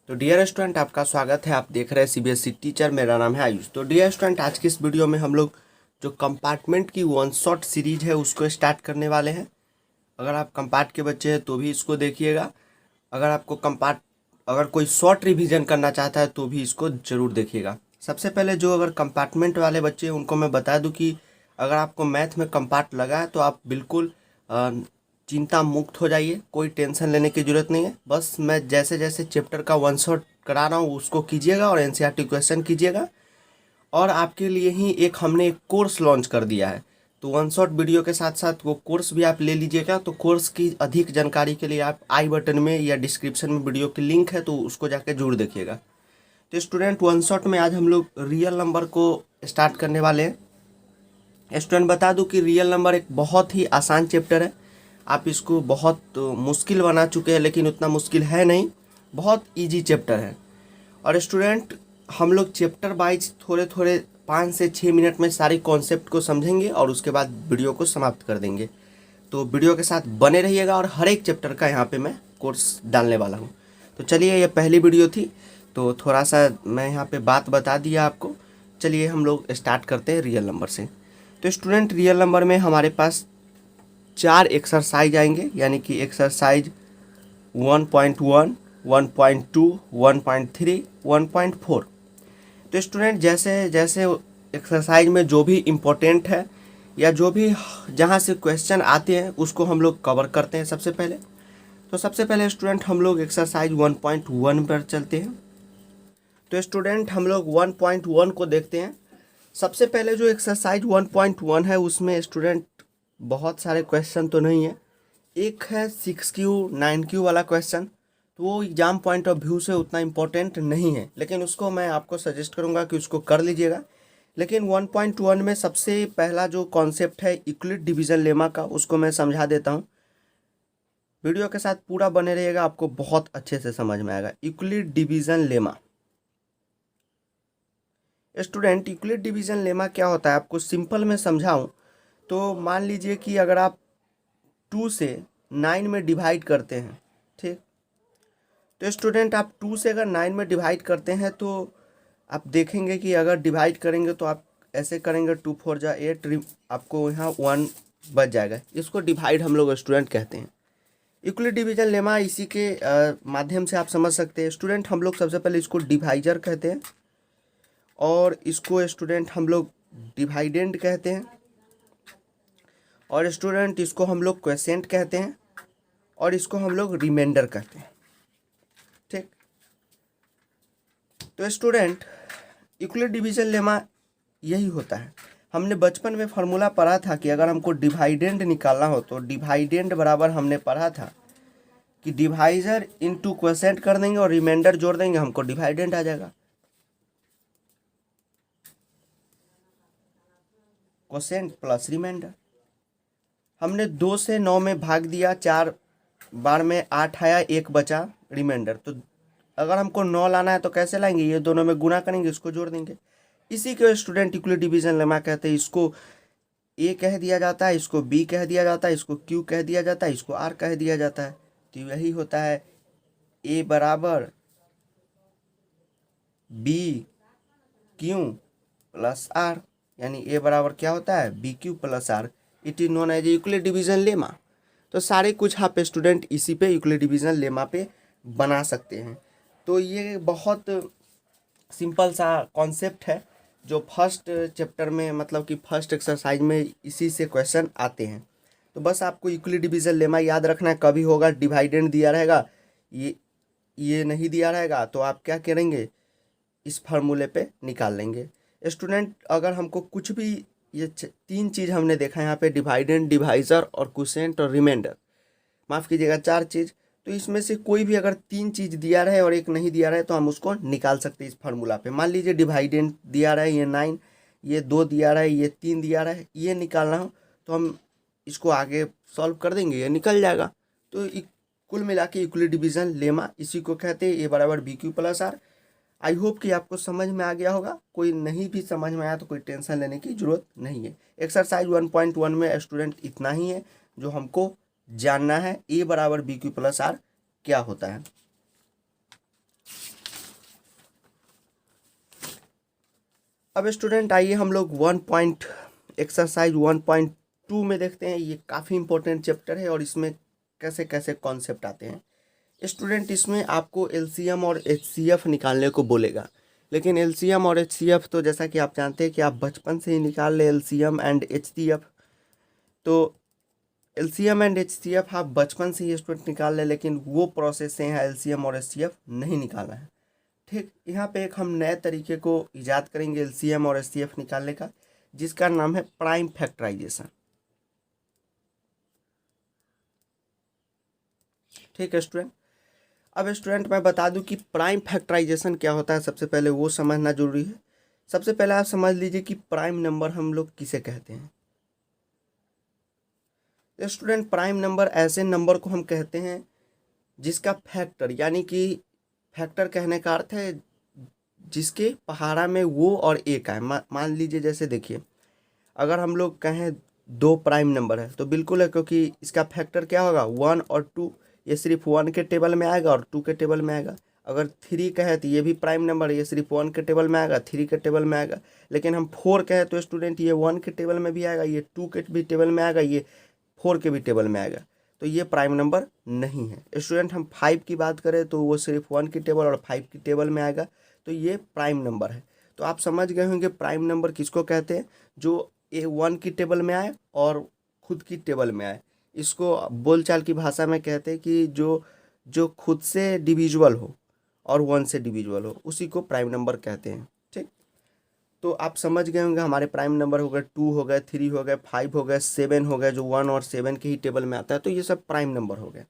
तो dear student, आपका स्वागत है। आप देख रहे हैं सीबीएसई टीचर। मेरा नाम है आयुष। तो डियर स्टूडेंट, आज की इस वीडियो में हम लोग जो कंपार्टमेंट की वन शॉट सीरीज है उसको स्टार्ट करने वाले हैं। अगर आप कंपार्ट के बच्चे हैं तो भी इसको देखिएगा। अगर आपको अगर कोई शॉर्ट रिवीजन करना चाहता है तो भी इसको ज़रूर देखिएगा। सबसे पहले जो अगर कंपार्टमेंट वाले बच्चे हैं उनको मैं बता दूं कि अगर आपको मैथ में कंपार्ट लगा है तो आप बिल्कुल चिंता मुक्त हो जाइए। कोई टेंशन लेने की ज़रूरत नहीं है। बस मैं जैसे जैसे चैप्टर का वन शॉट करा रहा हूँ उसको कीजिएगा और एनसीईआरटी क्वेश्चन कीजिएगा। और आपके लिए ही हमने एक कोर्स लॉन्च कर दिया है। तो वन शॉट वीडियो के साथ साथ वो कोर्स भी आप ले लीजिएगा। तो कोर्स की अधिक जानकारी के लिए आप आई बटन में या डिस्क्रिप्शन में वीडियो की लिंक है तो उसको जाके जरूर देखिएगा। तो स्टूडेंट, वन शॉट में आज हम लोग रियल नंबर को स्टार्ट करने वाले हैं। स्टूडेंट, बता दूं कि रियल नंबर एक बहुत ही आसान चैप्टर है। आप इसको बहुत मुश्किल बना चुके हैं लेकिन उतना मुश्किल है नहीं, बहुत इजी चैप्टर है। और स्टूडेंट, हम लोग चैप्टर वाइज थोड़े थोड़े 5 से 6 मिनट में सारी कॉन्सेप्ट को समझेंगे और उसके बाद वीडियो को समाप्त कर देंगे। तो वीडियो के साथ बने रहिएगा और हर एक चैप्टर का यहाँ पे मैं कोर्स डालने वाला हूँ। तो चलिए, ये पहली वीडियो थी तो थोड़ा सा मैं यहाँ पे बात बता दिया आपको। चलिए हम लोग स्टार्ट करते हैं रियल नंबर से। तो स्टूडेंट, रियल नंबर में हमारे पास 4 एक्सरसाइज आएंगे, यानी कि एक्सरसाइज 1.1, 1.2, 1.3, 1.4। तो स्टूडेंट, जैसे जैसे एक्सरसाइज में जो भी इम्पोर्टेंट है या जो भी जहाँ से क्वेश्चन आते हैं उसको हम लोग कवर करते हैं सबसे पहले। तो सबसे पहले स्टूडेंट हम लोग एक्सरसाइज 1.1 पर चलते हैं। तो स्टूडेंट, हम लोग 1.1 को देखते हैं। सबसे पहले जो एक्सरसाइज 1.1 है उसमें स्टूडेंट बहुत सारे क्वेश्चन तो नहीं है। एक है 6Q 9Q वाला क्वेश्चन, तो वो एग्जाम पॉइंट ऑफ व्यू से उतना इम्पोर्टेंट नहीं है, लेकिन उसको मैं आपको सजेस्ट करूंगा कि उसको कर लीजिएगा। लेकिन 1.1 में सबसे पहला जो कॉन्सेप्ट है यूक्लिड डिवीजन लेमा का, उसको मैं समझा देता हूँ। वीडियो के साथ पूरा बने रहिएगा, आपको बहुत अच्छे से समझ में आएगा। Euclid division lemma. Student, Euclid division lemma क्या होता है आपको सिंपल में समझाऊं तो मान लीजिए कि अगर आप 2 से 9 में डिवाइड करते हैं, ठीक। तो स्टूडेंट, आप 2 से अगर 9 में डिवाइड करते हैं तो आप देखेंगे कि अगर डिवाइड करेंगे तो आप ऐसे करेंगे 2 4 जा 8, आपको यहाँ 1 बच जाएगा। इसको डिवाइड हम लोग स्टूडेंट कहते हैं। यूक्लिड डिवीजन लेमा इसी के माध्यम से आप समझ सकते हैं। स्टूडेंट, हम लोग सबसे पहले इसको डिवाइजर कहते हैं और इसको स्टूडेंट हम लोग डिवाइडेंड कहते हैं और स्टूडेंट इसको हम लोग क्वेसेंट कहते हैं और इसको हम लोग रिमाइंडर कहते हैं, ठीक। तो स्टूडेंट, यूक्लिड डिवीजन लेमा यही होता है। हमने बचपन में फार्मूला पढ़ा था कि अगर हमको डिवाइडेंड निकालना हो तो डिवाइडेंड बराबर हमने पढ़ा था कि डिवाइजर इनटू क्वेसेंट कर देंगे और रिमाइंडर जोड़ देंगे, हमको डिवाइडेंड आ जाएगा। Quotient plus remainder. हमने 2 से 9 में भाग दिया, 4 बार में 8 आया, 1 बचा रिमाइंडर। तो अगर हमको 9 लाना है तो कैसे लाएंगे, ये दोनों में गुना करेंगे, इसको जोड़ देंगे। इसी को स्टूडेंट यूक्लिड डिवीजन लेमा कहते हैं। इसको ए कह दिया जाता है, इसको बी कह दिया जाता है, इसको क्यू कह दिया जाता है, इसको आर कह दिया जाता है। तो यही होता है ए बराबर बी क्यू प्लस आर, यानी ए बराबर क्या होता है B Q plus R. It is known as Euclid division lemma. तो सारे कुछ आप स्टूडेंट इसी पे यूक्लिड डिवीजन लेमा पे बना सकते हैं। तो ये बहुत सिंपल सा कॉन्सेप्ट है जो फर्स्ट चैप्टर में, मतलब कि फर्स्ट एक्सरसाइज में इसी से क्वेश्चन आते हैं। तो बस आपको यूक्लिड डिवीजन लेमा याद रखना है। कभी होगा डिवाइडेंड दिया रहेगा, ये नहीं दिया रहेगा तो आप क्या करेंगे, इस फार्मूले पे निकाल लेंगे। स्टूडेंट, अगर हमको कुछ भी ये 3 चीज़ हमने देखा यहाँ पे, डिवाइडेंड, डिवाइजर और क्वोशिएंट और रिमाइंडर, माफ़ कीजिएगा 4 चीज़। तो इसमें से कोई भी अगर 3 चीज़ दिया रहे और एक नहीं दिया रहे तो हम उसको निकाल सकते हैं इस फार्मूला पे। मान लीजिए डिवाइडेंड दिया रहा है ये 9, ये 2 दिया रहा है, ये 3 दिया रहा है, ये निकालना हो तो हम इसको आगे सॉल्व कर देंगे, ये निकल जाएगा। तो कुल मिला के यूक्लिड डिवीजन लेमा इसी को कहते हैं, ए बराबर B Q plus R. I hope कि आपको समझ में आ गया होगा। कोई नहीं भी समझ में आया तो कोई टेंशन लेने की ज़रूरत नहीं है। एक्सरसाइज 1.1 में स्टूडेंट इतना ही है जो हमको जानना है, ए बराबर बी क्यू प्लस आर क्या होता है। अब स्टूडेंट आइए हम लोग एक्सरसाइज 1.2 में देखते हैं। ये काफ़ी इंपॉर्टेंट चैप्टर है और इसमें कैसे कैसे कॉन्सेप्ट आते हैं। स्टूडेंट इसमें आपको एलसीएम और एचसीएफ निकालने को बोलेगा, लेकिन एलसीएम और एचसीएफ तो जैसा कि आप जानते हैं कि आप बचपन से ही निकाल ले एलसीएम एंड एचसीएफ। तो एलसीएम एंड एचसीएफ आप बचपन से ही स्टूडेंट निकाल ले, लेकिन वो प्रोसेस से यहाँ एलसीएम और एचसीएफ नहीं निकालना है। ठीक, यहाँ पे एक हम नए तरीके को इजाद करेंगे एलसीएम और एचसीएफ निकालने का, जिसका नाम है प्राइम फैक्टराइजेशन। ठीक है स्टूडेंट। अब स्टूडेंट मैं बता दूं कि प्राइम फैक्टराइजेशन क्या होता है, सबसे पहले वो समझना जरूरी है। सबसे पहले आप समझ लीजिए कि प्राइम नंबर हम लोग किसे कहते हैं। स्टूडेंट प्राइम नंबर ऐसे नंबर को हम कहते हैं जिसका फैक्टर, यानी कि फैक्टर कहने का अर्थ है जिसके पहाड़ा में वो और एक आए। मान लीजिए जैसे देखिए, अगर हम लोग कहें 2 प्राइम नंबर है तो बिल्कुल है, क्योंकि इसका फैक्टर क्या होगा 1 और 2। ये सिर्फ 1 के टेबल में आएगा और 2 के टेबल में आएगा। अगर 3 कहे तो ये भी प्राइम नंबर है, ये सिर्फ 1 के टेबल में आएगा, 3 के टेबल में आएगा। लेकिन हम 4 कहे तो स्टूडेंट ये 1 के टेबल में भी आएगा, ये 2 के भी टेबल में आएगा, ये 4 के भी टेबल में आएगा। तो ये प्राइम नंबर नहीं है। स्टूडेंट हम 5 की बात करें तो वो सिर्फ 1 की टेबल और 5 की टेबल में आएगा, तो ये प्राइम नंबर है। तो आप समझ गए होंगे प्राइम नंबर किसको कहते हैं, जो ये 1 की टेबल में आए और खुद की टेबल में आए। इसको बोलचाल की भाषा में कहते हैं कि जो खुद से डिविजुअल हो और 1 से डिविजुअल हो, उसी को प्राइम नंबर कहते हैं। ठीक, तो आप समझ गए होंगे हमारे प्राइम नंबर हो गए 2 हो गए, 3 हो गए, 5 हो गए, 7 हो गए, जो 1 और 7 के ही टेबल में आता है। तो ये सब प्राइम नंबर हो गए।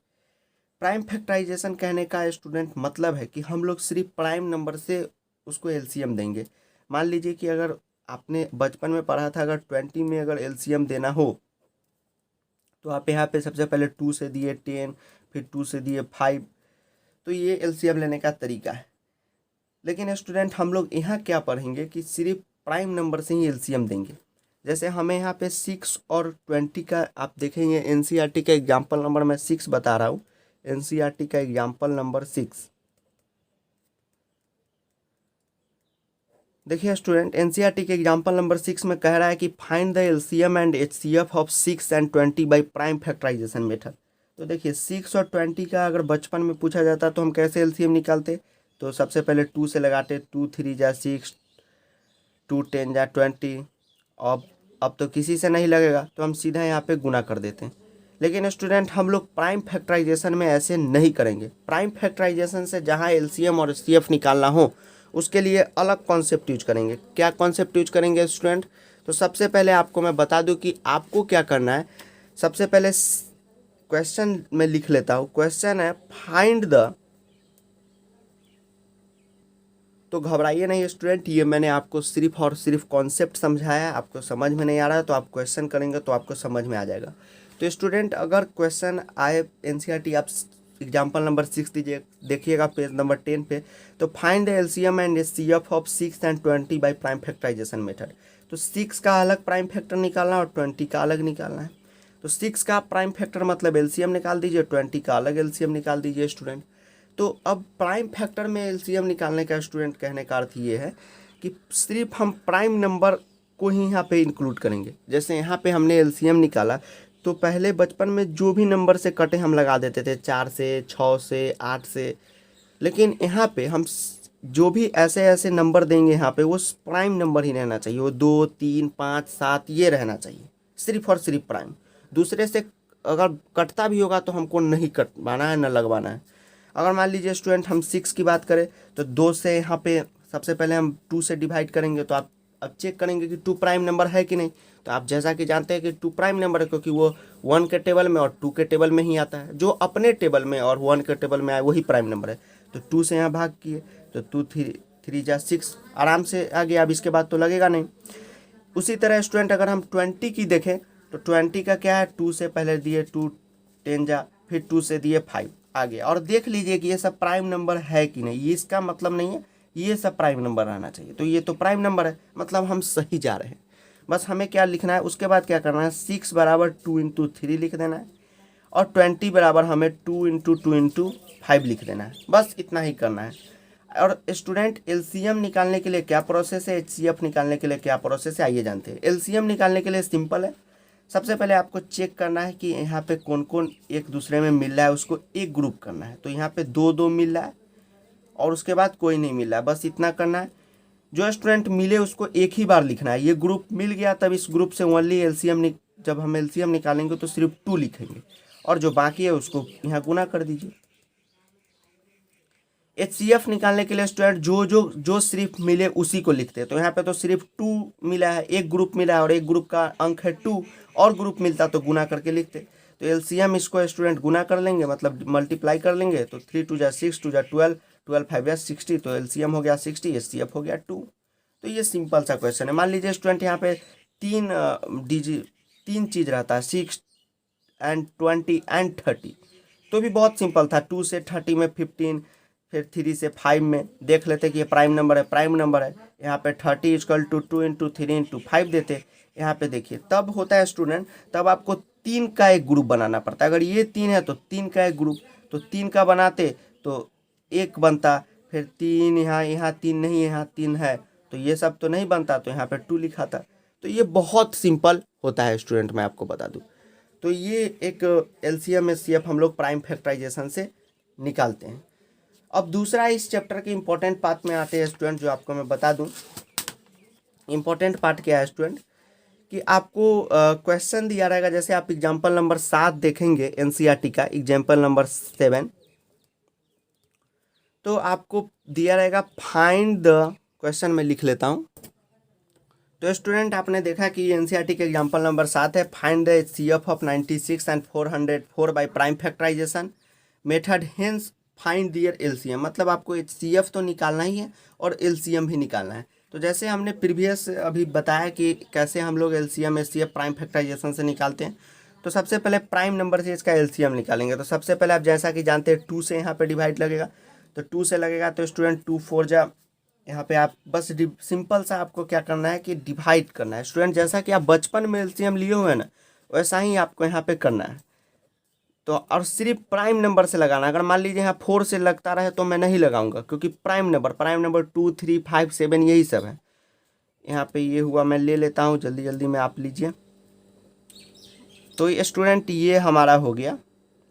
प्राइम फैक्टराइजेशन कहने का स्टूडेंट मतलब है कि हम लोग सिर्फ प्राइम नंबर से उसको एलसीएम देंगे। मान लीजिए कि अगर आपने बचपन में पढ़ा था, अगर 20 में अगर एलसीएम देना हो तो आप यहाँ पे सबसे पहले 2 से दिए 10, फिर 2 से दिए 5। तो ये एलसीएम लेने का तरीका है। लेकिन स्टूडेंट हम लोग यहाँ क्या पढ़ेंगे कि सिर्फ प्राइम नंबर से ही एलसीएम देंगे। जैसे हमें यहाँ पे 6 और 20 का आप देखेंगे, एनसीईआरटी का एग्जाम्पल नंबर मैं 6 बता रहा हूँ। एनसीईआरटी का एग्जाम्पल नंबर 6 देखिए स्टूडेंट, एनसीईआरटी के एग्जाम्पल नंबर 6 में कह रहा है कि find the LCM and HCF of 6 and 20 by prime factorisation method. तो देखिए 6 और 20 का अगर बचपन में पूछा जाता तो हम कैसे एलसीएम निकालते, तो सबसे पहले 2 से लगाते, 2 3 जा 6, 2 10 जा 20। अब तो किसी से नहीं लगेगा तो हम सीधा यहाँ पे गुना कर देते हैं। लेकिन स्टूडेंट हम लोग प्राइम फैक्टराइजेशन में ऐसे नहीं करेंगे। प्राइम फैक्टराइजेशन से जहाँ एलसीएम और एचसीएफ निकालना हो उसके लिए अलग कॉन्सेप्ट यूज करेंगे। क्या कॉन्सेप्ट यूज करेंगे स्टूडेंट, तो सबसे पहले आपको मैं बता दूं कि आपको क्या करना है। सबसे पहले क्वेश्चन में लिख लेता हूँ। क्वेश्चन है फाइंड द, तो घबराइए नहीं स्टूडेंट, ये मैंने आपको सिर्फ और सिर्फ कॉन्सेप्ट समझाया है। आपको समझ में नहीं आ रहा है तो आप क्वेश्चन करेंगे तो आपको समझ में आ जाएगा। तो स्टूडेंट अगर क्वेश्चन आए एनसीईआरटी, आप एग्जाम्पल नंबर 6 दीजिए, देखिएगा पेज नंबर 10 पे। तो find the LCM and HCF of 6 and 20 by prime factorisation method. तो 6 का अलग प्राइम फैक्टर निकालना और 20 का अलग निकालना है। तो 6 का प्राइम फैक्टर मतलब एलसीएम निकाल दीजिए, 20 का अलग एलसीएम निकाल दीजिए स्टूडेंट। तो अब प्राइम फैक्टर में एलसीएम निकालने का स्टूडेंट कहने का अर्थ ये है कि सिर्फ हम प्राइम नंबर को ही यहाँ पे इंक्लूड करेंगे। जैसे यहाँ पे हमने एलसीएम निकाला तो पहले बचपन में जो भी नंबर से कटे हम लगा देते थे, 4 से, 6 से, 8 से। लेकिन यहाँ पे हम जो भी ऐसे ऐसे नंबर देंगे यहाँ पे वो प्राइम नंबर ही रहना चाहिए। वो 2 3 5 7 ये रहना चाहिए, सिर्फ और सिर्फ प्राइम। दूसरे से अगर कटता भी होगा तो हमको नहीं कटवाना है, न लगवाना है। अगर मान लीजिए स्टूडेंट हम 6 की बात करें तो 2 से यहाँ पे सबसे पहले हम 2 से डिवाइड करेंगे, तो आप अब चेक करेंगे कि 2 प्राइम नंबर है कि नहीं। तो आप जैसा कि जानते हैं कि 2 प्राइम नंबर है, क्योंकि वो 1 के टेबल में और 2 के टेबल में ही आता है। जो अपने टेबल में और 1 के टेबल में आए वही प्राइम नंबर है। तो 2 से यहाँ भाग किए तो 2 3 जा 6 आराम से आ गया। अब इसके बाद तो लगेगा नहीं। उसी तरह स्टूडेंट अगर हम 20 की देखें तो 20 का क्या है, 2 से पहले दिए 2 10 जा, फिर 2 से दिए 5 आ गया। और देख लीजिए कि ये सब प्राइम नंबर है कि नहीं। ये इसका मतलब नहीं है ये सब प्राइम नंबर रहना चाहिए। तो ये तो प्राइम नंबर है, मतलब हम सही जा रहे हैं। बस हमें क्या लिखना है, उसके बाद क्या करना है, 6 बराबर 2 इंटू 3 लिख देना है और 20 बराबर हमें 2 इंटू 2 इंटू 5 लिख देना है। बस इतना ही करना है। और स्टूडेंट एलसीएम निकालने के लिए क्या प्रोसेस है, एचसीएफ निकालने के लिए क्या प्रोसेस है, आइए जानते हैं। एलसीएम निकालने के लिए सिंपल है। सबसे पहले आपको चेक करना है कि यहाँ पे कौन कौन एक दूसरे में मिल रहा है, उसको एक ग्रुप करना है। तो यहाँ पे दो दो मिल रहा है और उसके बाद कोई नहीं मिल रहा है, बस इतना करना है। जो स्टूडेंट मिले उसको एक ही बार लिखना है। ये ग्रुप मिल गया तब इस ग्रुप से ओनली एलसीएम जब हम एलसीएम निकालेंगे तो सिर्फ 2 लिखेंगे और जो बाकी है उसको यहाँ गुना कर दीजिए। एचसीएफ निकालने के लिए स्टूडेंट जो सिर्फ मिले उसी को लिखते हैं। तो यहाँ पे तो सिर्फ 2 मिला है, एक ग्रुप मिला है और एक ग्रुप का अंक है 2 और ग्रुप मिलता तो गुना करके लिखते। तो एलसीएम इसको स्टूडेंट गुना कर लेंगे, मतलब मल्टीप्लाई कर लेंगे। तो 3 2 जा 6, 2 जा 12, 12 5 जा 60। तो एलसीएम हो गया 60, एचसीएफ हो गया 2। तो ये सिंपल सा क्वेश्चन है। मान लीजिए स्टूडेंट यहाँ पे तीन चीज़ रहता है, 6 एंड 20 एंड 30। तो भी बहुत सिंपल था। 2 से 30 में 15, फिर 3 से 5 में देख लेते कि ये प्राइम नंबर है, प्राइम नंबर है। यहाँ पे 30 इक्वल टू 2 इंटू 3 इंटू 5 देते। यहाँ पे देखिए तब होता है स्टूडेंट, तब आपको 3 का एक ग्रुप बनाना पड़ता है। अगर ये 3 है तो 3 का एक ग्रुप, तो 3 का बनाते तो 1 बनता, फिर 3 यहाँ 3 नहीं, यहाँ 3 है तो ये सब तो नहीं बनता, तो यहाँ पे 2 लिखा था। तो ये बहुत सिंपल होता है स्टूडेंट, मैं आपको बता दूँ। तो ये एक एलसीएम एचसीएफ हम लोग प्राइम फैक्टराइजेशन से निकालते हैं। अब दूसरा इस चैप्टर के इम्पोर्टेंट पार्ट में आते हैं स्टूडेंट, जो आपको मैं बता दूं। इम्पोर्टेंट पार्ट क्या है स्टूडेंट, कि आपको क्वेश्चन दिया रहेगा। जैसे आप एग्जाम्पल नंबर 7 देखेंगे एनसीईआरटी का, एग्जाम्पल नंबर 7, तो आपको दिया रहेगा फाइंड द, क्वेश्चन में लिख लेता हूँ। तो स्टूडेंट आपने देखा कि एनसीईआरटी के एग्जाम्पल नंबर 7 है, find the HCF of 96 and 404 by prime factorisation method, hence find their LCM. मतलब आपको एचसीएफ तो निकालना ही है और एलसीएम भी निकालना है। तो जैसे हमने प्रीवियस अभी बताया कि कैसे हम लोग एलसीएम एचसीएफ प्राइम फैक्टराइजेशन से निकालते हैं। तो सबसे पहले प्राइम नंबर से इसका एलसीएम निकालेंगे। तो सबसे पहले आप जैसा कि जानते हैं 2 से यहाँ पे डिवाइड लगेगा, तो 2 से लगेगा। तो स्टूडेंट 2 4 जा, यहाँ पे आप बस सिंपल सा आपको क्या करना है कि डिवाइड करना है। स्टूडेंट जैसा कि आप बचपन में एलसीएम लिए हुए हैं ना, वैसा ही आपको यहाँ पे करना है। तो और सिर्फ प्राइम नंबर से लगाना। अगर मान लीजिए यहाँ 4 से लगता रहे तो मैं नहीं लगाऊंगा, क्योंकि प्राइम नंबर 2 3 5 7 यही सब है। यहाँ पे ये हुआ, मैं ले लेता हूँ जल्दी जल्दी में, आप लीजिए। तो ये स्टूडेंट ये हमारा हो गया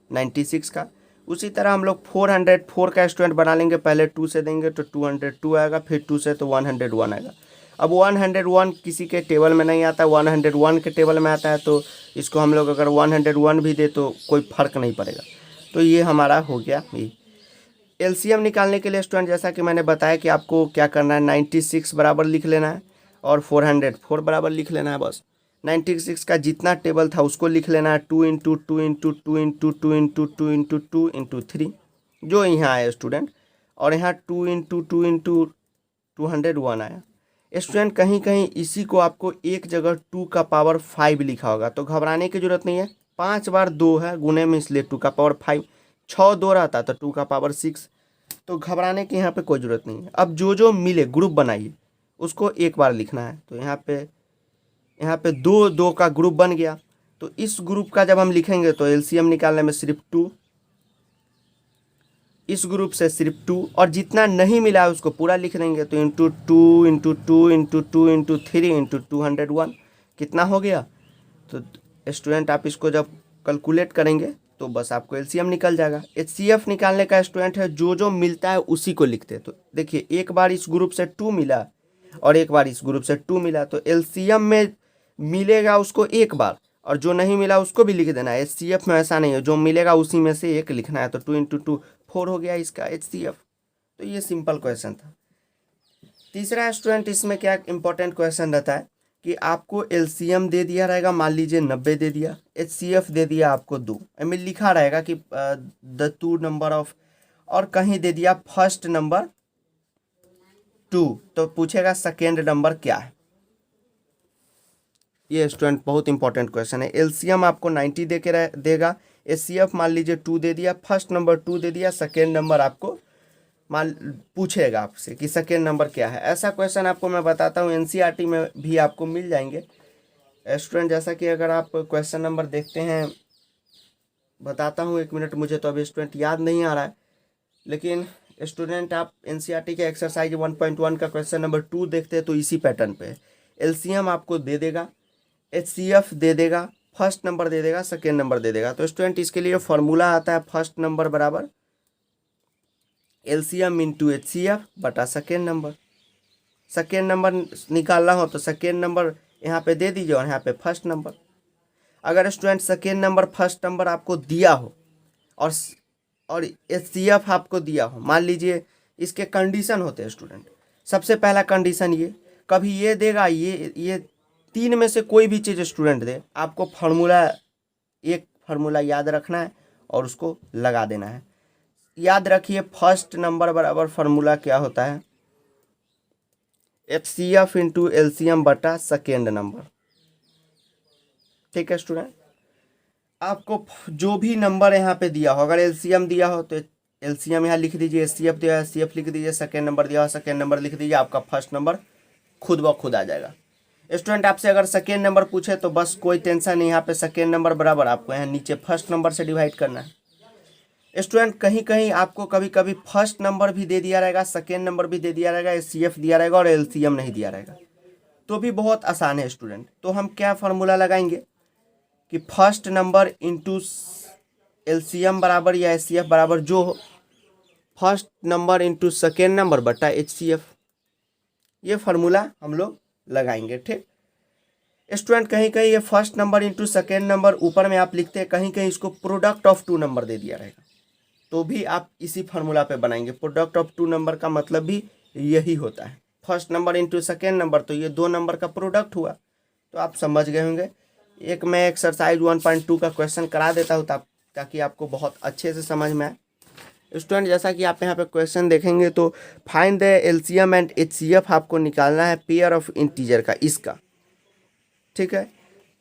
96 का। उसी तरह हम लोग 404 का स्टूडेंट बना लेंगे। पहले 2 से देंगे तो 202 आएगा, फिर 2 से तो 101 आएगा। अब 101 किसी के टेबल में नहीं आता, 101 के टेबल में आता है। तो इसको हम लोग अगर 101 भी दे तो कोई फर्क नहीं पड़ेगा। तो ये हमारा हो गया। ये एलसीएम निकालने के लिए स्टूडेंट जैसा कि मैंने बताया कि आपको क्या करना है, 96 बराबर लिख लेना है और 404 बराबर लिख लेना है। बस 96 का जितना टेबल था उसको लिख लेना है, 2 into 2 into 2 into 2 into 2 into 2 into 3 जो यहाँ आया स्टूडेंट। और यहाँ 2 इंटू 2 इंटू 201 आया। स्टूडेंट कहीं कहीं इसी को आपको एक जगह 2 का पावर 5 लिखा होगा, तो घबराने की जरूरत नहीं है। 5 बार 2 है गुने में, इसलिए 2 का पावर 5। 6 2 रहता तो 2 का पावर 6। तो घबराने की यहाँ पे कोई ज़रूरत नहीं है। अब जो मिले ग्रुप बनाइए, उसको एक बार लिखना है। तो यहाँ पे 2 2 का ग्रुप बन गया। तो इस ग्रुप का जब हम लिखेंगे तो एलसीएम निकालने में सिर्फ 2, इस ग्रुप से सिर्फ 2, और जितना नहीं मिला है उसको पूरा लिख देंगे। तो into 2 into 2 into 2 into 3 into 201 कितना हो गया। तो स्टूडेंट आप इसको जब कैलकुलेट करेंगे तो बस आपको एलसीएम निकल जाएगा। एचसीएफ निकालने का स्टूडेंट है जो मिलता है उसी को लिखते हैं। तो देखिए एक बार इस ग्रुप से 2 मिला और एक बार इस ग्रुप से 2 मिला, तो एलसीएम में मिलेगा उसको एक बार, और जो नहीं मिला उसको भी लिख देना है। एचसीएफ में ऐसा नहीं है, जो मिलेगा उसी में से एक लिखना है। तो 2 इंटू 2 4 हो गया इसका एचसीएफ। तो ये सिंपल क्वेश्चन था। तीसरा स्टूडेंट इसमें क्या इंपॉर्टेंट क्वेश्चन रहता है कि आपको एलसीएम दे दिया रहेगा, मान लीजिए 90 दे दिया, एचसीएफ दे दिया आपको 2, में लिखा रहेगा कि द 2 नंबर ऑफ, और कहीं दे दिया फर्स्ट नंबर 2, तो पूछेगा सेकेंड नंबर क्या है। ये स्टूडेंट बहुत इंपॉर्टेंट क्वेश्चन है। एलसीएम आपको 90 दे के देगा, एचसीएफ मान लीजिए 2 दे दिया, फर्स्ट नंबर 2 दे दिया, सेकेंड नंबर आपको मान पूछेगा आपसे कि सेकेंड नंबर क्या है। ऐसा क्वेश्चन आपको मैं बताता हूँ एनसीईआरटी में भी आपको मिल जाएंगे स्टूडेंट। जैसा कि अगर आप क्वेश्चन नंबर देखते हैं, बताता हूँ 1 मिनट, मुझे तो अभी स्टूडेंट याद नहीं आ रहा है, लेकिन स्टूडेंट आप एनसीईआरटी के एक्सरसाइज 1.1 का क्वेश्चन नंबर 2 देखते हैं तो इसी पैटर्न पे है। एलसीएम आपको दे देगा, एचसीएफ दे देगा, फर्स्ट नंबर दे देगा, सेकेंड नंबर दे देगा। तो स्टूडेंट इसके लिए फॉर्मूला आता है फर्स्ट नंबर बराबर एलसीएम इंटू एचसीएफ बटा सेकेंड नंबर। सेकेंड नंबर निकालना हो तो सेकेंड नंबर यहाँ पे दे दीजिए और यहाँ पे फर्स्ट नंबर। अगर student second number first number आपको दिया हो और एचसीएफ आपको दिया हो, मान लीजिए इसके कंडीशन होते हैं स्टूडेंट। सबसे पहला कंडीशन ये, कभी ये देगा, ये तीन में से कोई भी चीज़ स्टूडेंट दे, आपको एक फार्मूला याद रखना है और उसको लगा देना है। याद रखिए फर्स्ट नंबर बराबर फार्मूला क्या होता है, एचसीएफ इंटू एलसीएम बटा सेकेंड नंबर। ठीक है स्टूडेंट, आपको जो भी नंबर यहाँ पे दिया हो, अगर एलसीएम दिया हो तो एलसीएम यहाँ लिख दीजिए, एचसीएफ दिया है एचसीएफ लिख दीजिए, सेकेंड नंबर दिया हो सेकेंड नंबर लिख दीजिए, आपका फर्स्ट नंबर खुद ब खुद आ जाएगा। स्टूडेंट आपसे अगर सेकेंड नंबर पूछे तो बस कोई टेंशन नहीं, यहाँ पे सेकेंड नंबर बराबर आपको यहाँ नीचे फर्स्ट नंबर से डिवाइड करना है। स्टूडेंट कहीं कहीं आपको कभी कभी फर्स्ट नंबर भी दे दिया रहेगा, सेकेंड नंबर भी दे दिया रहेगा, एचसीएफ दिया रहेगा और एलसीएम नहीं दिया रहेगा, तो भी बहुत आसान है स्टूडेंट। तो हम क्या फार्मूला लगाएंगे कि फर्स्ट नंबर इंटू एलसीएम बराबर या एचसीएफ बराबर जो हो, first number into second number बटा एचसीएफ, ये फार्मूला हम लोग लगाएंगे। ठीक स्टूडेंट, कहीं कहीं ये first number into second number ऊपर में आप लिखते हैं, कहीं कहीं इसको प्रोडक्ट ऑफ टू नंबर दे दिया रहेगा, तो भी आप इसी फार्मूला पे बनाएंगे। प्रोडक्ट ऑफ टू नंबर का मतलब भी यही होता है, first number into second number, तो ये दो नंबर का प्रोडक्ट हुआ। तो आप समझ गए होंगे। एक मैं एक्सरसाइज 1.2 का क्वेश्चन करा देता हूँ ताकि आपको बहुत अच्छे से समझ में आए। स्टूडेंट जैसा कि आप यहाँ पे क्वेश्चन देखेंगे तो find the LCM and HCF आपको निकालना है पेयर ऑफ इंटीजर का, इसका। ठीक है,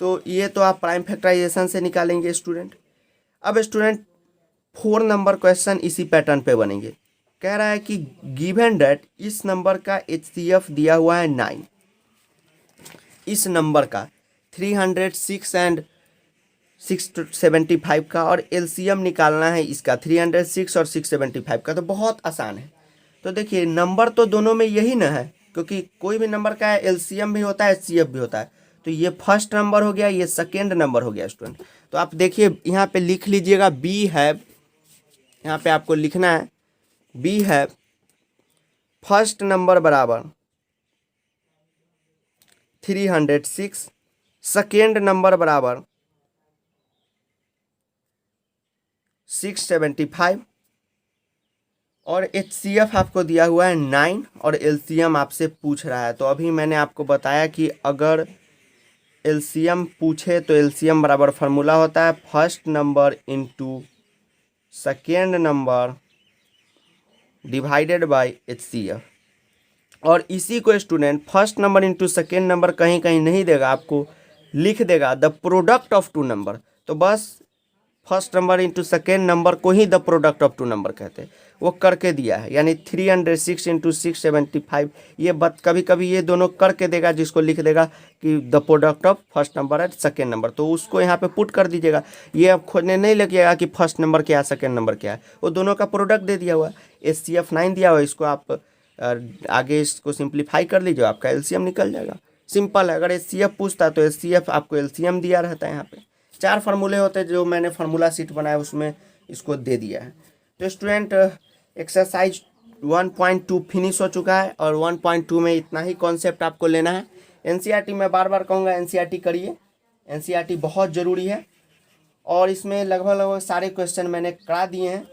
तो ये तो आप प्राइम फैक्टराइजेशन से निकालेंगे स्टूडेंट। अब स्टूडेंट 4 नंबर क्वेश्चन इसी पैटर्न पे बनेंगे। कह रहा है कि गिवन दैट इस नंबर का एचसीएफ दिया हुआ है 9, इस नंबर का 306 एंड 675 का, और एलसीएम निकालना है इसका 306 और 675 का। तो बहुत आसान है। तो देखिए नंबर तो दोनों में यही ना है, क्योंकि कोई भी नंबर का एलसीएम भी होता है एचसीएफ भी होता है। तो ये फर्स्ट नंबर हो गया, ये सेकेंड नंबर हो गया स्टूडेंट। तो आप देखिए यहाँ पे लिख लीजिएगा बी है, यहाँ पे आपको लिखना है बी है फर्स्ट नंबर बराबर 306, सेकेंड नंबर बराबर 675 और एचसीएफ आपको दिया हुआ है 9 और एलसीएम आपसे पूछ रहा है। तो अभी मैंने आपको बताया कि अगर एलसीएम पूछे तो एलसीएम बराबर फार्मूला होता है first number into second number divided by HCF. और इसी को student first number into second number कहीं कहीं नहीं देगा, आपको लिख देगा the product of two number. तो बस first number into second number को ही the product of two number कहते हैं, वो करके दिया है। यानी 306 इंटू 675, ये कभी कभी ये दोनों करके देगा, जिसको लिख देगा कि the product of first number and second number. तो उसको यहाँ पे पुट कर दीजिएगा। ये अब खोजने नहीं लगेगा कि फर्स्ट नंबर क्या है सेकेंड नंबर क्या है, वो दोनों का प्रोडक्ट दे दिया हुआ है। एचसीएफ 9 दिया हुआ है, इसको आप आगे इसको सिंप्लीफाई कर लीजिए, आपका एलसीएम निकल जाएगा। सिंपल है। अगर एचसीएफ पूछता तो एचसीएफ आपको एलसीएम दिया रहता है। यहाँ पे 4 फार्मूले होते हैं, जो मैंने फार्मूला शीट बनाया उसमें इसको दे दिया है। तो स्टूडेंट एक्सरसाइज 1.2 फिनिश हो चुका है और 1.2 में इतना ही कॉन्सेप्ट आपको लेना है। एनसीईआरटी मैं बार बार कहूँगा एनसीईआरटी करिए, एनसीईआरटी बहुत ज़रूरी है और इसमें लगभग सारे क्वेश्चन मैंने करा दिए हैं।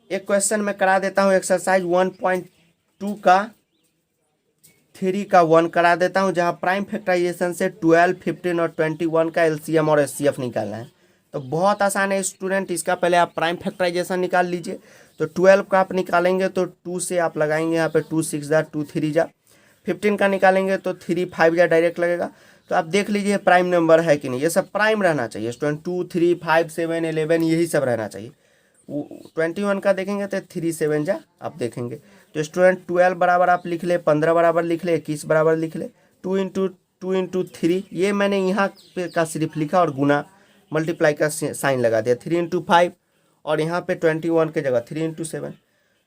एक क्वेश्चन मैं करा देता हूँ, एक्सरसाइज 1.2 का 3 का 1 करा देता हूँ, जहाँ प्राइम फैक्टराइजेशन से 12, 15 और 21 का एलसीएम और एचसीएफ निकालना है। तो बहुत आसान है स्टूडेंट, इसका पहले आप प्राइम फैक्टराइजेशन निकाल लीजिए। तो 12 का आप निकालेंगे तो 2 से आप लगाएंगे यहाँ पे 2 6 जा 2 3 जा। 15 का निकालेंगे तो 3 5 जा डायरेक्ट लगेगा। तो आप देख लीजिए प्राइम नंबर है कि नहीं, ये सब प्राइम रहना चाहिए स्टूडेंट। 2 3 5 7 11 यही सब रहना चाहिए। 21 का देखेंगे तो 3 7 जा आप देखेंगे। तो स्टूडेंट 12 बराबर आप लिख ले, 15 बराबर लिख ले, 21 बराबर लिख ले। 2 इंटू 3 ये मैंने यहाँ पे का सिर्फ लिखा और गुना मल्टीप्लाई का साइन लगा दिया। 3 इंटू 5 और यहाँ पे 21 के जगह 3 इंटू 7।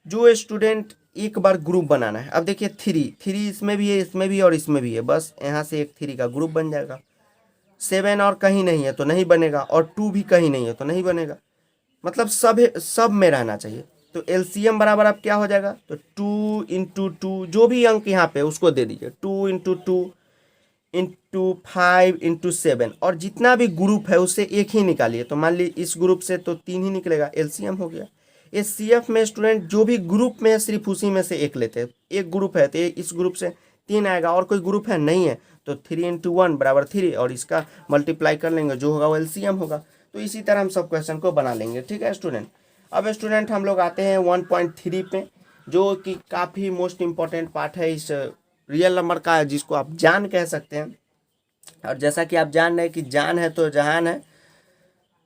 जो स्टूडेंट एक बार ग्रुप बनाना है, अब देखिए थ्री इसमें भी है, इसमें भी है और इसमें भी है, बस यहाँ से एक थ्री का ग्रुप बन जाएगा। 7 और कहीं नहीं है तो नहीं बनेगा, और 2 भी कहीं नहीं है तो नहीं बनेगा, मतलब सब में रहना चाहिए। तो एलसीएम बराबर अब क्या हो जाएगा, तो 2 × 2, जो भी अंक यहाँ पे उसको दे दीजिए, 2 × 2 × 5 × 7, और जितना भी ग्रुप है उससे एक ही निकालिए। तो मान लीजिए इस ग्रुप से तो 3 ही निकलेगा, एलसीएम हो गया। इस सीएफ में स्टूडेंट जो भी ग्रुप में है सिर्फ उसी में से एक लेते हैं। एक ग्रुप है तो इस ग्रुप से 3 आएगा, और कोई ग्रुप है नहीं है तो 3 × 1 = 3, और इसका मल्टीप्लाई कर लेंगे, जो होगा वो एलसीएम होगा। तो इसी तरह हम सब क्वेश्चन को बना लेंगे, ठीक है स्टूडेंट। अब स्टूडेंट हम लोग आते हैं 1.3 पे, जो कि काफ़ी मोस्ट इम्पॉर्टेंट पार्ट है इस रियल नंबर का, जिसको आप जान कह सकते हैं। और जैसा कि आप जान रहे हैं कि जान है तो जहान है,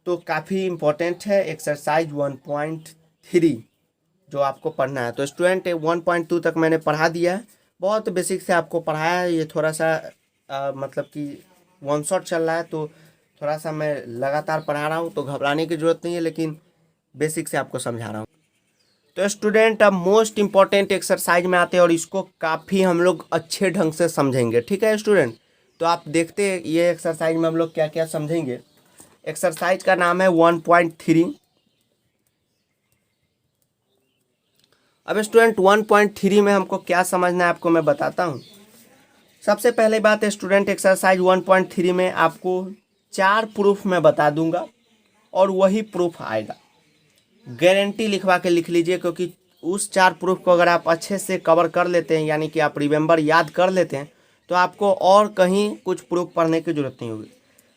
तो काफ़ी इम्पोर्टेंट है एक्सरसाइज 1.3 जो आपको पढ़ना है। तो स्टूडेंट 1.2 तक मैंने पढ़ा दिया है, बहुत बेसिक से आपको पढ़ाया है। ये थोड़ा सा मतलब कि वन शॉट चल रहा है, तो थोड़ा सा मैं लगातार पढ़ा रहा हूँ, तो घबराने की ज़रूरत नहीं है, लेकिन बेसिक से आपको समझा रहा हूँ। तो स्टूडेंट अब मोस्ट इम्पॉर्टेंट एक्सरसाइज में आते हैं, और इसको काफ़ी हम लोग अच्छे ढंग से समझेंगे, ठीक है स्टूडेंट। तो आप देखते हैं ये एक्सरसाइज में हम लोग क्या क्या समझेंगे। एक्सरसाइज का नाम है 1.3। अब स्टूडेंट 1.3 में हमको क्या समझना है आपको मैं बताता हूँ। सबसे पहले बात है स्टूडेंट, एक्सरसाइज 1.3 में आपको 4 प्रूफ मैं बता दूंगा, और वही प्रूफ आएगा। गारंटी लिखवा के लिख लीजिए, क्योंकि उस 4 प्रूफ को अगर आप अच्छे से कवर कर लेते हैं, यानी कि आप रिमेंबर याद कर लेते हैं, तो आपको और कहीं कुछ प्रूफ पढ़ने की जरूरत नहीं होगी।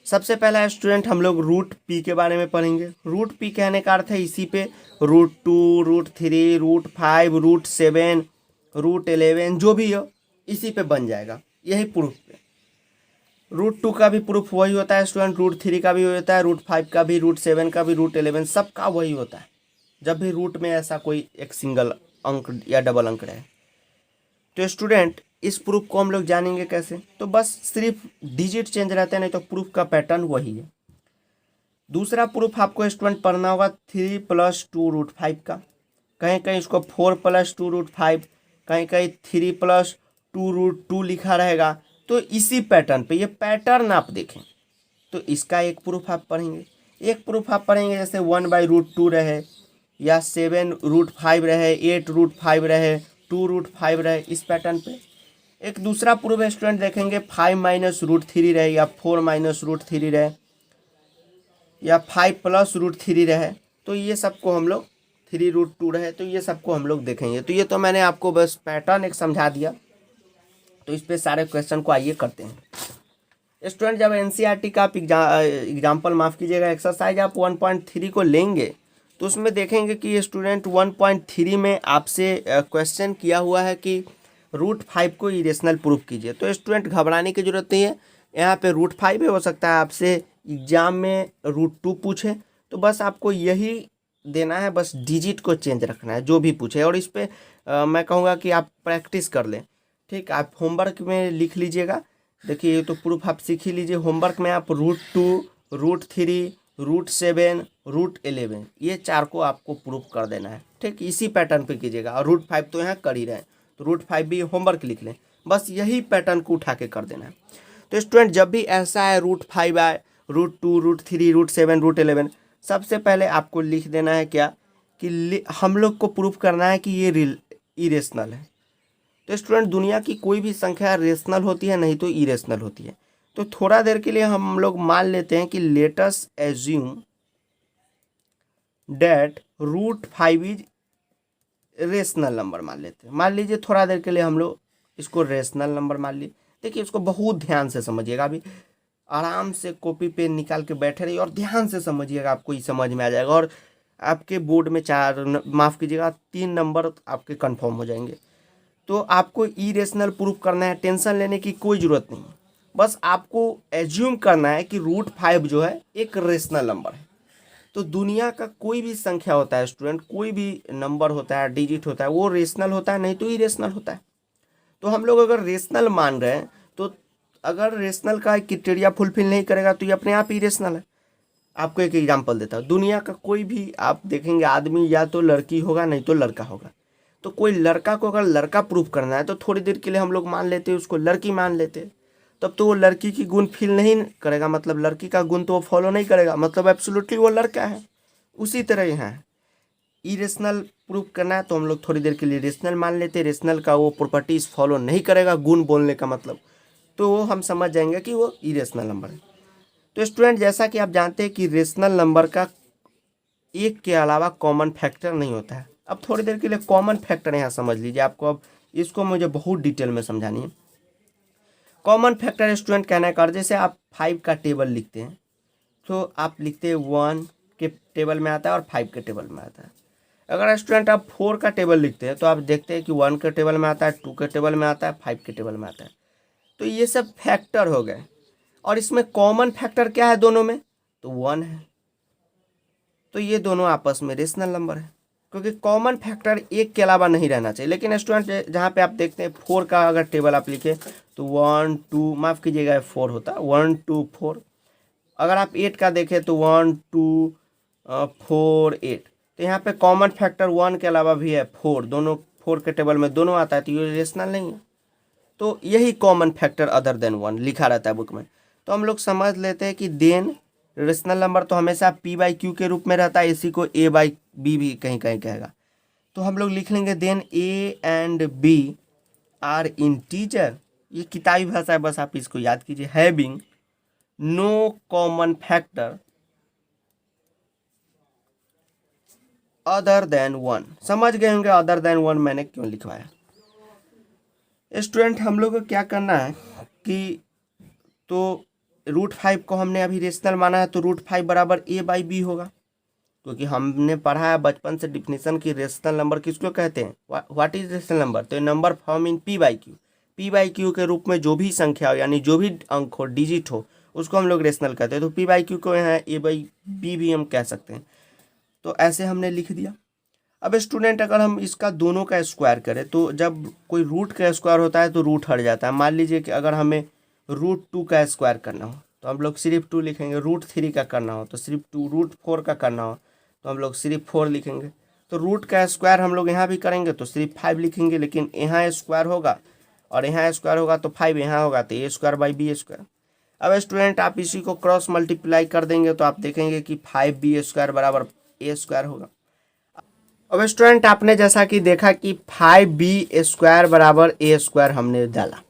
सबसे पहला स्टूडेंट हम लोग रूट पी के बारे में पढ़ेंगे। रूट पी कहने का अर्थ है इसी पे √2, √3, √5, √7, √11 जो भी हो इसी पे बन जाएगा, यही प्रूफ पे। √2 का भी प्रूफ वही होता है स्टूडेंट, √3 का भी होता है, √5 का भी, √7 का भी, √11 सबका वही होता है, जब भी रूट में ऐसा कोई एक सिंगल अंक या डबल अंक रहे। तो स्टूडेंट इस प्रूफ को हम लोग जानेंगे कैसे, तो बस सिर्फ डिजिट चेंज रहते हैं, नहीं तो प्रूफ का पैटर्न वही है। दूसरा प्रूफ आपको स्टूडेंट पढ़ना होगा 3 + 2 √5 का। कहीं कहीं इसको 4 + 2 √5, कहीं कहीं 3 + 2 √2 लिखा रहेगा। तो इसी पैटर्न पे, ये पैटर्न आप देखें, तो इसका एक प्रूफ आप पढ़ेंगे। एक प्रूफ आप पढ़ेंगे जैसे 1/√2 रहे, या 7 √5 रहे, 8 √5 रहे, 2 √5 रहे, इस पैटर्न पे। एक दूसरा प्रूफ स्टूडेंट देखेंगे 5 - √3 रहे, या 4 - √3 रहे, या 5 + √3 रहे। तो ये सबको हम लोग 3 √2 रहे, तो ये सबको हम लोग देखेंगे। तो ये तो मैंने आपको बस पैटर्न एक समझा दिया। तो इस पे सारे क्वेश्चन को आइए करते हैं। स्टूडेंट जब एनसीईआरटी का आप एग्जाम्पल माफ़ कीजिएगा एक्सरसाइज आप 1.3 को लेंगे, तो उसमें देखेंगे कि स्टूडेंट 1.3 में आपसे क्वेश्चन किया हुआ है कि √5 को इरेशनल प्रूफ कीजिए। तो स्टूडेंट घबराने की जरूरत नहीं है, यहाँ पे √5 भी हो सकता है आपसे एग्जाम में √2 पूछे, तो बस आपको यही देना है, बस डिजिट को चेंज रखना है जो भी पूछे। और इस पे मैं कहूँगा कि आप प्रैक्टिस कर लें, ठीक। आप होमवर्क में लिख लीजिएगा, देखिए ये तो प्रूफ आप सीख ही लीजिए। होमवर्क में आप √2, √3, √7, √11 ये 4 को आपको प्रूफ कर देना है, ठीक। इसी पैटर्न पे कीजिएगा, और √5 तो यहाँ कर ही रहे हैं, तो √5 भी होमवर्क लिख लें, बस यही पैटर्न को उठा के कर देना है। तो स्टूडेंट जब भी ऐसा है √5 आए, √2, √3, √7, √11, सबसे पहले आपको लिख देना है क्या, कि हम लोग को प्रूफ करना है कि ये इरेशनल है। तो स्टूडेंट दुनिया की कोई भी संख्या रेशनल होती है, नहीं तो इरेशनल होती है। तो थोड़ा देर के लिए हम लोग मान लेते हैं कि let us assume date √5 is rational number मान लेते हैं। मान लीजिए थोड़ा देर के लिए हम लोग इसको रेशनल नंबर मान लिए। देखिए इसको बहुत ध्यान से समझिएगा, अभी आराम से कॉपी पे निकाल के बैठे रहिए और ध्यान से समझिएगा, आपको ये समझ में आ जाएगा। और आपके बोर्ड में 3 नंबर आपके कंफर्म हो जाएंगे। तो आपको इरेशनल प्रूफ करना है, टेंशन लेने की कोई ज़रूरत नहीं, बस आपको एज्यूम करना है कि √5 जो है एक रेशनल नंबर है। तो दुनिया का कोई भी संख्या होता है स्टूडेंट, कोई भी नंबर होता है, डिजिट होता है, वो रेशनल होता है, नहीं तो इरेशनल होता है। तो हम लोग अगर रेशनल मान रहे हैं, तो अगर रेशनल का क्राइटेरिया फुलफिल नहीं करेगा तो ये अपने आप इरेशनल है। आपको एक एग्जांपल देता हूँ, दुनिया का कोई भी आप देखेंगे आदमी या तो लड़की होगा, नहीं तो लड़का होगा। तो कोई लड़का को अगर लड़का प्रूफ करना है तो थोड़ी देर के लिए हम लोग मान लेते उसको लड़की मान लेते, तब तो वो लड़की की गुण फील नहीं करेगा, मतलब लड़की का गुण तो वो फॉलो नहीं करेगा, मतलब एब्सोल्युटली वो लड़का है। उसी तरह यहाँ है, इरेशनल प्रूफ करना है तो हम लोग थोड़ी देर के लिए रेशनल मान लेते, रेशनल का वो प्रॉपर्टीज फॉलो नहीं करेगा गुण बोलने का मतलब, तो वो हम समझ जाएंगे कि वो इरेशनल नंबर है। तो स्टूडेंट जैसा कि आप जानते हैं कि रेशनल नंबर का एक के अलावा कॉमन फैक्टर नहीं होता है। अब थोड़ी देर के लिए कॉमन फैक्टर यहाँ समझ लीजिए, आपको अब इसको मुझे बहुत डिटेल में समझानी है। कॉमन फैक्टर स्टूडेंट कहने का, जैसे आप 5 का टेबल लिखते हैं तो आप लिखते हैं 1 के टेबल में आता है और 5 के टेबल में आता है। अगर स्टूडेंट आप 4 का टेबल लिखते हैं तो आप देखते हैं कि 1 के टेबल में आता है, 2 के टेबल में आता है, 5 के टेबल में आता है। तो ये सब फैक्टर हो गए, और इसमें कॉमन फैक्टर क्या है दोनों में, तो 1 है। तो ये दोनों आपस में रेशनल नंबर है, क्योंकि कॉमन फैक्टर एक के अलावा नहीं रहना चाहिए। लेकिन स्टूडेंट जहाँ पे आप देखते हैं 4 का अगर टेबल आप लिखे तो 1 2, माफ़ कीजिएगा 4 होता, 1 2 4। अगर आप 8 का देखें तो 1 2 4 8। तो यहाँ पे कॉमन फैक्टर 1 के अलावा भी है 4, दोनों 4 के टेबल में दोनों आता है, तो ये रेशनल नहीं है। तो यही कॉमन फैक्टर अदर देन 1 लिखा रहता है बुक में। तो हम लोग समझ लेते हैं कि देन रेशनल नंबर तो हमेशा p/q के रूप में रहता है, इसी को a/b भी कहीं कहीं कहेगा। तो हम लोग लिख लेंगे then a and b are integer, ये किताबी भाषा है, बस आप इसको याद कीजिए। Having no common factor other than 1। समझ गए होंगे अदर देन 1 मैंने क्यों लिखवाया। स्टूडेंट हम लोग को क्या करना है कि, तो √5 को हमने अभी रेशनल माना है, तो √5 बराबर a/b होगा, क्योंकि हमने पढ़ा है बचपन से डिफिनीशन की रेशनल नंबर किसको कहते हैं, व्हाट इज रेशनल नंबर। तो नंबर फॉर्म इन p/q के रूप में जो भी संख्या हो, यानी जो भी अंक हो, डिजिट हो, उसको हम लोग रेशनल कहते हैं। तो p/q को यहाँ a/b भी हम कह सकते हैं। तो ऐसे हमने लिख दिया। अब स्टूडेंट अगर हम इसका दोनों का स्क्वायर करें, तो जब कोई रूट का स्क्वायर होता है तो रूट हट जाता है। मान लीजिए कि अगर हमें √2 का स्क्वायर करना हो तो हम लोग सिर्फ 2 लिखेंगे, √3 का करना हो तो सिर्फ 2, √4 का करना हो तो हम लोग सिर्फ 4 लिखेंगे। तो रूट का स्क्वायर हम लोग यहाँ भी करेंगे तो सिर्फ 5 लिखेंगे, लेकिन यहाँ स्क्वायर होगा और यहाँ स्क्वायर होगा तो 5 यहाँ होगा, तो a²/b²। अब स्टूडेंट आप इसी को क्रॉस मल्टीप्लाई कर देंगे तो आप देखेंगे कि 5b² बराबर a² होगा। अब स्टूडेंट आपने जैसा कि देखा कि 5b² बराबर a² हमने डाला,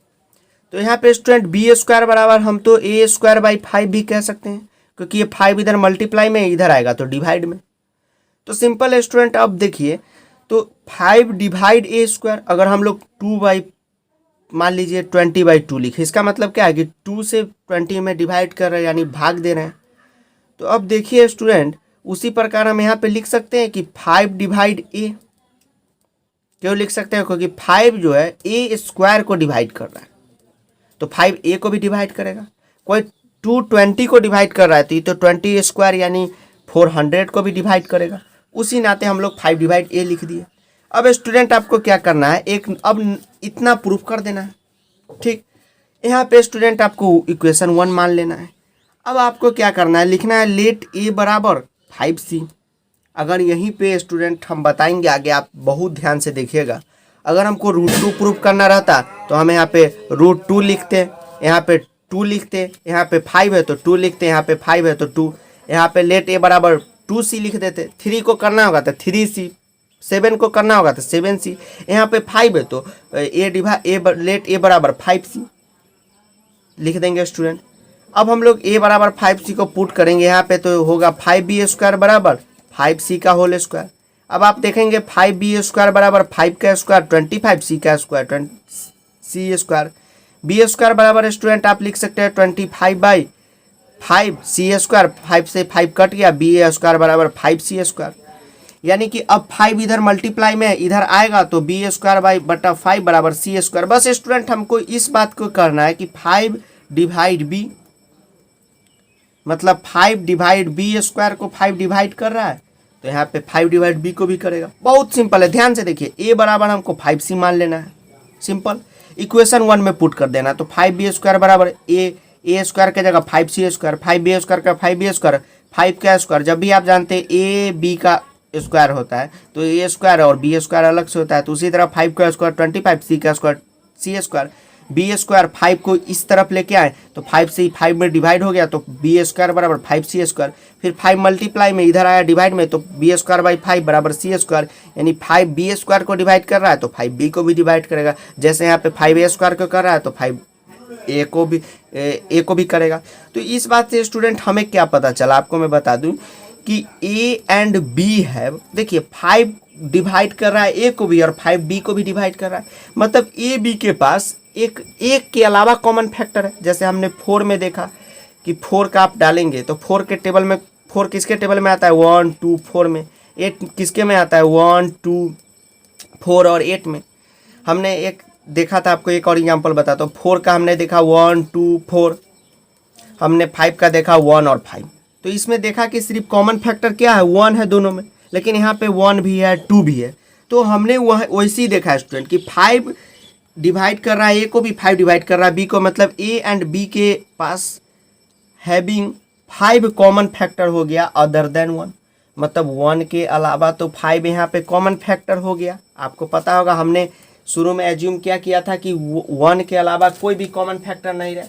तो यहाँ पे स्टूडेंट b² बराबर हम तो a²/5 भी कह सकते हैं, क्योंकि ये 5 इधर मल्टीप्लाई में, इधर आएगा तो डिवाइड में। तो सिंपल स्टूडेंट अब देखिए, तो 5 डिवाइड a², अगर हम लोग मान लीजिए 20/2 लिखे, इसका मतलब क्या है कि 2 से 20 में डिवाइड कर रहे हैं, यानी भाग दे रहे हैं। तो अब देखिए स्टूडेंट, उसी प्रकार हम यहाँ पे लिख सकते हैं कि 5 डिवाइड a। क्यों लिख सकते हैं, क्योंकि 5 जो है a² को डिवाइड कर रहा है, तो 5 a को भी डिवाइड करेगा। कोई 2 20 को डिवाइड कर रहा है तो ये तो 20² यानी 400 को भी डिवाइड करेगा। उसी नाते हम लोग 5 डिवाइड a लिख दिए। अब स्टूडेंट आपको क्या करना है, अब इतना प्रूफ कर देना है, ठीक। यहाँ पे स्टूडेंट आपको इक्वेशन 1 मान लेना है। अब आपको क्या करना है, लिखना है लेट a बराबर 5c। अगर यहीं पे स्टूडेंट हम बताएंगे आगे, आप बहुत ध्यान से देखिएगा। अगर हमको √2 प्रूफ करना रहता तो हम यहाँ पे √2 लिखते, यहाँ पे 2 लिखते, यहाँ पे 5 है तो 2 लिखते, यहाँ पे 5 है तो 2, यहाँ पे लेट a बराबर 2c लिख देते। 3 को करना होगा तो 3c, 7 को करना होगा तो 7c, यहाँ पे 5 है तो लेट a बराबर 5c लिख देंगे स्टूडेंट। अब हम लोग a बराबर 5c को पुट करेंगे यहाँ पे, तो होगा 5b² बराबर 5c का होल स्क्वायर। अब आप देखेंगे 5b² बराबर 5 का स्क्वायर 25c का स्क्वायर 20c²। b² बराबर स्टूडेंट आप लिख सकते हैं 25/5 c², 5 से 5 कट गया, b² बराबर 5c²। यानी कि अब 5 इधर मल्टीप्लाई में इधर आएगा तो b²/5 बराबर c²। बस स्टूडेंट हमको इस बात को करना है कि 5 डिवाइड b, मतलब 5 डिवाइड b² को 5 डिवाइड कर रहा है, तो यहाँ पे 5 डिवाइड b को भी करेगा। बहुत सिंपल है, ध्यान से देखिए। a बराबर हमको 5c मान लेना है, सिंपल। इक्वेशन 1 में पुट कर देना, तो 5b² बराबर a² के जगह 5c², 5b² का 5b², 5 का स्क्वायर। जब भी आप जानते हैं a b का स्क्वायर होता है तो ए स्क्वायर और बी स्क्वायर अलग से होता है। तो उसी तरह 5 का स्क्वायर 25, सी का स्क्वायर सी स्क्वायर, बी स्क्वायर 5 को इस तरफ लेके आए तो 5 से 5 में डिवाइड हो गया तो बी स्क्वायर बराबर 5 स्क्वायर। फिर 5 मल्टीप्लाई में इधर आया डिवाइड में तो बी स्क्वायर बाई 5 बराबर सी स्क्वायर, यानी 5 बी स्क्वायर को डिवाइड कर रहा है तो 5 बी को भी डिवाइड करेगा। जैसे यहाँ पे 5 ए स्क्वायर को कर रहा है तो 5 ए को भी करेगा। तो इस बात से स्टूडेंट हमें क्या पता चला, आपको मैं बता दूं कि ए एंड बी है, देखिए 5 डिवाइड कर रहा है ए को भी और 5 बी को भी डिवाइड कर रहा है, मतलब ए बी के पास एक के अलावा कॉमन फैक्टर है। जैसे हमने 4 में देखा कि 4 का आप डालेंगे तो 4 के टेबल में 4 किसके टेबल में आता है 1 2 4 में, 8 किसके में आता है 1 2 4 और 8 में। हमने एक देखा था, आपको एक और एग्जांपल बताता हूँ। 4 का हमने देखा 1 2 4, हमने 5 का देखा 1 और 5। तो इसमें देखा कि सिर्फ कॉमन फैक्टर क्या है 1 है दोनों में, लेकिन यहाँ पे 1 भी है 2 भी है। तो हमने वह वैसे ही देखा स्टूडेंट कि 5 डिवाइड कर रहा है ए को भी, 5 डिवाइड कर रहा है बी को, मतलब ए एंड बी के पास हैविंग 5 कॉमन फैक्टर हो गया अदर देन 1, मतलब 1 के अलावा तो 5 यहाँ पे कॉमन फैक्टर हो गया। आपको पता होगा हमने शुरू में एज्यूम क्या किया था कि 1 के अलावा कोई भी कॉमन फैक्टर नहीं रहे।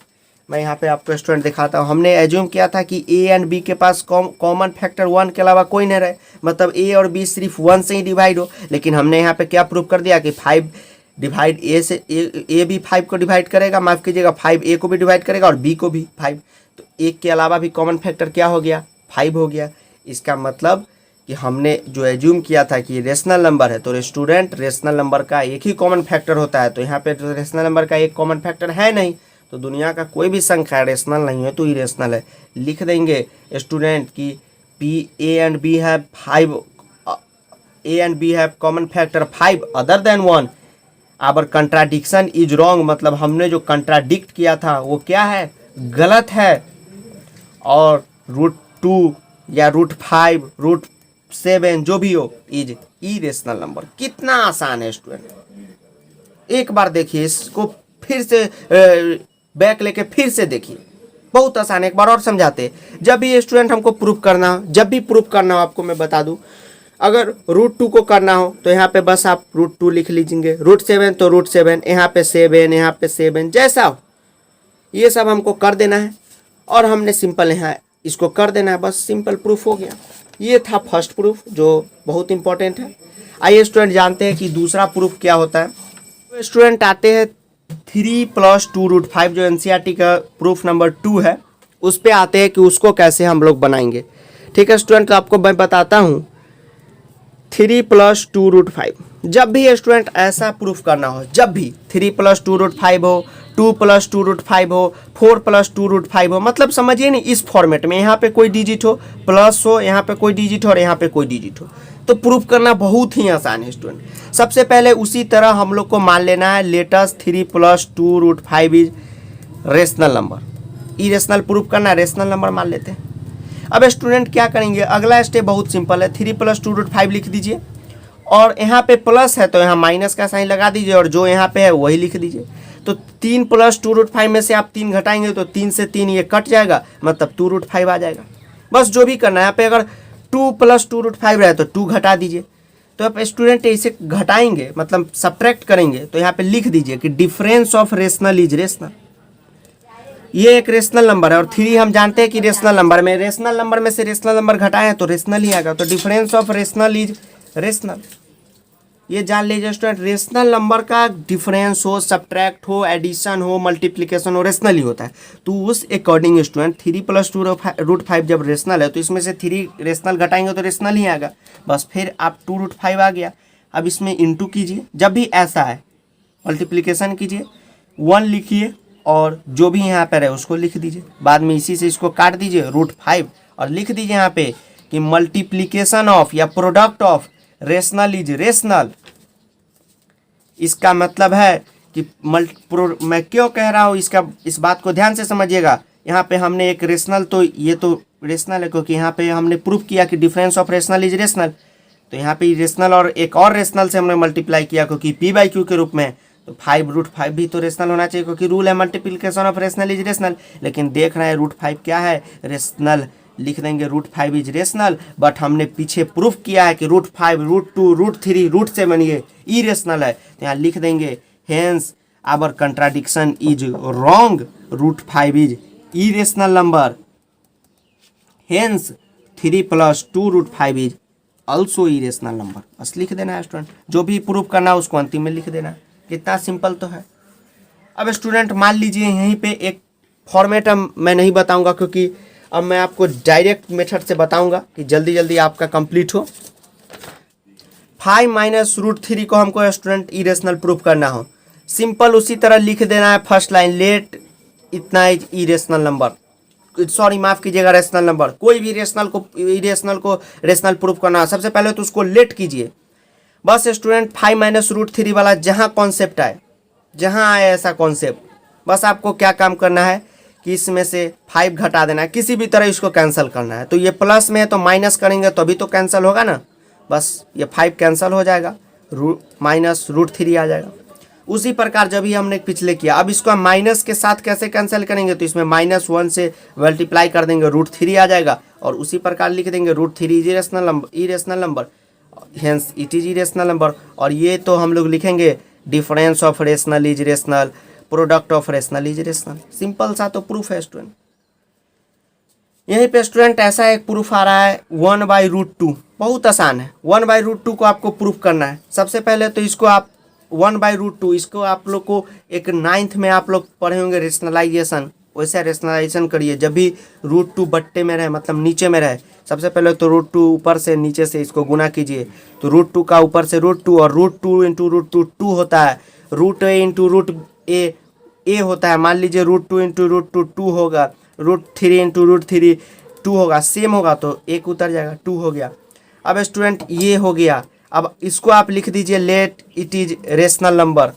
मैं यहाँ पे आपको स्टूडेंट दिखाता हूँ। हमने एज्यूम किया था कि ए एंड बी के पास कॉमन फैक्टर 1 के अलावा कोई नहीं रहे, मतलब ए और बी सिर्फ 1 से ही डिवाइड हो। लेकिन हमने यहाँ पे क्या प्रूव कर दिया कि 5 डिवाइड ए से ए भी 5 को डिवाइड करेगा, माफ़ कीजिएगा 5 ए को भी डिवाइड करेगा और बी को भी 5। तो एक के अलावा भी कॉमन फैक्टर क्या हो गया 5 हो गया। इसका मतलब कि हमने जो एज्यूम किया था कि रेशनल नंबर है तो स्टूडेंट रेशनल नंबर का एक ही कॉमन फैक्टर होता है, तो यहाँ पे तो रेशनल नंबर का एक कॉमन फैक्टर है नहीं, तो दुनिया का कोई भी संख्या रेशनल नहीं है तो इरेशनल है। लिख देंगे स्टूडेंट कि P A and B have 5, A and B have common factor 5 other than 1, our contradiction is wrong, मतलब हमने जो कंट्राडिक्ट किया था वो क्या है गलत है। और √2 या √5 √7 जो भी हो इज इरेशनल नंबर। कितना आसान है स्टूडेंट, एक बार देखिए इसको फिर से बैक लेके फिर से देखिए, बहुत आसान है। एक बार और समझाते। जब भी स्टूडेंट हमको प्रूफ करना हो, जब भी प्रूफ करना हो आपको मैं बता दूं, अगर √2 को करना हो तो यहाँ पे बस आप √2 लिख लीजिएंगे, √7 तो √7, यहाँ पे 7, यहाँ पे 7, जैसा हो ये सब हमको कर देना है और हमने सिंपल यहाँ इसको कर देना है, बस सिंपल प्रूफ हो गया। ये था फर्स्ट प्रूफ जो बहुत इंपॉर्टेंट है। आइए स्टूडेंट जानते हैं कि दूसरा प्रूफ क्या होता है। तो स्टूडेंट आते हैं 3 + 2 √5 जो एनसीईआरटी का प्रूफ नंबर 2 है, उस पे आते हैं कि उसको कैसे हम लोग बनाएंगे। ठीक है स्टूडेंट, तो आपको मैं बताता हूँ 3 + 2 √5। जब भी स्टूडेंट ऐसा प्रूफ करना हो, जब भी 3 + 2 √5 हो, 2 + 2 √5 हो, 4 + 2 √5 हो, मतलब समझिए नहीं इस फॉर्मेट में, यहाँ पे कोई डिजिट हो, प्लस हो, यहाँ पे कोई डिजिट हो और यहाँ पे कोई डिजिट हो, तो प्रूफ करना बहुत ही आसान है स्टूडेंट। सबसे पहले उसी तरह हम लोग को मान लेना है let's 3 + 2 √5 is rational number. Irrational proof करना है, रेशनल नंबर मान लेते हैं। अब स्टूडेंट क्या करेंगे, अगला स्टेप बहुत सिंपल है, 3 + 2 √5 लिख दीजिए और यहाँ पे प्लस है तो यहाँ माइनस का साइन लगा दीजिए और जो यहाँ पे है वही लिख दीजिए। तो 3 + 2 √5 में से आप 3 घटाएंगे तो 3 से 3 ये कट जाएगा, मतलब 2 √5 आ जाएगा। बस जो भी करना है, यहाँ पे अगर 2 + 2 √5 रहे तो 2 घटा दीजिए। तो आप स्टूडेंट इसे घटाएंगे मतलब सब्ट्रैक्ट करेंगे तो यहाँ पे लिख दीजिए कि difference of rational is rational. ये एक रेशनल नंबर है और 3 हम जानते हैं कि रेशनल नंबर में, रेशनल नंबर में से रेशनल नंबर घटाएं तो रेशनल ही आएगा, तो difference of rational is rational. ये जान लीजिए स्टूडेंट, रेशनल नंबर का डिफरेंस हो, सब्ट्रैक्ट हो, एडिशन हो, मल्टीप्लिकेशन हो, रेशनल ही होता है। तो उस अकॉर्डिंग स्टूडेंट 3 + 2 √5 जब रेशनल है तो इसमें से 3 रेशनल घटाएंगे तो रेशनल ही आएगा, बस फिर आप 2 √5 आ गया। अब इसमें इंटू कीजिए, जब भी ऐसा है मल्टीप्लिकेशन कीजिए, 1 लिखिए और जो भी यहाँ पर है उसको लिख दीजिए, बाद में इसी से इसको काट दीजिए √5 और लिख दीजिए यहाँ पे कि मल्टीप्लिकेशन ऑफ या product of rational is rational. इसका मतलब है कि मैं क्यों कह रहा हूँ इसका, इस बात को ध्यान से समझिएगा। यहाँ पे हमने एक रेशनल, तो ये तो रेशनल है क्योंकि यहाँ पे हमने प्रूफ किया कि difference of rational is rational, तो यहाँ पे रेशनल और एक और रेशनल से हमने मल्टीप्लाई किया क्योंकि p/q के रूप में, तो 5 √5 भी तो रेशनल होना चाहिए क्योंकि रूल है multiplication of rational is rational. लेकिन देख रहे हैं √5 क्या है, रेशनल लिख देंगे √5 इज रेशनल, बट हमने पीछे प्रूफ किया है कि √5 √2 √3 √7 ये इरेशनल है, तो यहाँ लिख देंगे hence our contradiction is wrong, √5 is irrational number, hence 3 + 2 √5 is also irrational number. बस लिख देना है स्टूडेंट, जो भी प्रूफ करना है उसको अंतिम में लिख देना है। कितना सिंपल तो है। अब स्टूडेंट मान लीजिए यहीं पे एक फॉर्मेट मैं नहीं बताऊंगा, क्योंकि अब मैं आपको डायरेक्ट मेथड से बताऊंगा कि जल्दी जल्दी आपका कंप्लीट हो। 5 - √3 को हमको स्टूडेंट इरेशनल प्रूफ करना हो, सिंपल उसी तरह लिख देना है फर्स्ट लाइन, लेट इतना इज इरेशनल नंबर, सॉरी माफ कीजिएगा रेशनल नंबर। कोई भी रेशनल को इरेशनल को रेशनल प्रूफ करना है, सबसे पहले तो उसको लेट कीजिए। बस स्टूडेंट 5 - √3 वाला जहाँ कॉन्सेप्ट आए, जहाँ आए ऐसा कॉन्सेप्ट, बस आपको क्या काम करना है कि इसमें से 5 घटा देना है, किसी भी तरह इसको कैंसिल करना है। तो ये प्लस में है तो माइनस करेंगे तो अभी तो कैंसिल होगा ना, बस ये 5 कैंसिल हो जाएगा, -√3 आ जाएगा। उसी प्रकार जब ही हमने पिछले किया, अब इसको हम माइनस के साथ कैसे कैंसिल करेंगे, तो इसमें -1 से मल्टीप्लाई कर देंगे, √3 आ जाएगा, और उसी प्रकार लिख देंगे √3 is irrational number, hence it is irrational number. और ये तो हम लोग लिखेंगे difference of rational is rational, product of rational is rational. Simple सा तो प्रूफ है स्टूडेंट। यहीं पे स्टूडेंट ऐसा एक प्रूफ आ रहा है 1/√2, बहुत आसान है। 1/√2 को आपको प्रूफ करना है। सबसे पहले तो इसको आप 1/√2 इसको आप लोग को एक 9th में आप लोग पढ़े होंगे रेशनलाइजेशन, वैसे रेशनलाइजेशन करिए। जब भी √2 बट्टे में रहे, मतलब नीचे में रहे, सबसे पहले तो √2 ऊपर से नीचे से इसको गुना कीजिए, तो √2 का ऊपर से √2, और √2 × √2 2 होता है, √a × √a होता है। मान लीजिए √2 × √2 2 होगा, √3 × √3 2 होगा, सेम होगा तो 1 उतर जाएगा, 2 हो गया। अब स्टूडेंट ये हो गया, अब इसको आप लिख दीजिए let it is rational number.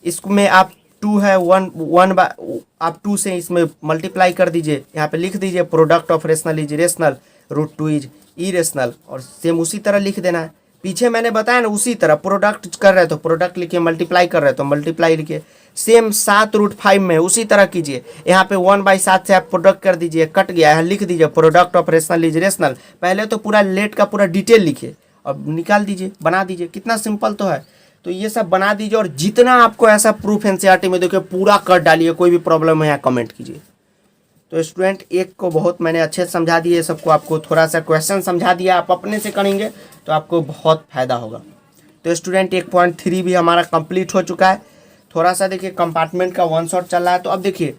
इसमें आप 2 है 1 आप 2 से इसमें मल्टीप्लाई कर दीजिए, यहाँ पे लिख दीजिए product of rational is rational, √2 is irrational, और सेम उसी तरह लिख देना है। पीछे मैंने बताया ना उसी तरह, प्रोडक्ट कर रहे तो प्रोडक्ट लिखिए, मल्टीप्लाई कर रहे तो मल्टीप्लाई लिखिए, सेम 7 √5 में उसी तरह कीजिए। यहाँ पे 1/7 से आप प्रोडक्ट कर दीजिए, कट गया है, लिख दीजिए product of rational is rational. पहले तो पूरा लेट का पूरा डिटेल लिखिए, अब निकाल दीजिए, बना दीजिए। कितना सिंपल तो है। तो ये सब बना दीजिए, और जितना आपको ऐसा प्रूफ एनसीईआरटी में देखिए पूरा कर डालिए, कोई भी प्रॉब्लम है यहाँ कमेंट कीजिए। तो स्टूडेंट एक को बहुत मैंने अच्छे से समझा दिए, सबको आपको थोड़ा सा क्वेश्चन समझा दिया, आप अपने से करेंगे तो आपको बहुत फायदा होगा। तो स्टूडेंट 1.3 भी हमारा कंप्लीट हो चुका है। थोड़ा सा देखिए कंपार्टमेंट का 1 शॉट चल रहा है। तो अब देखिए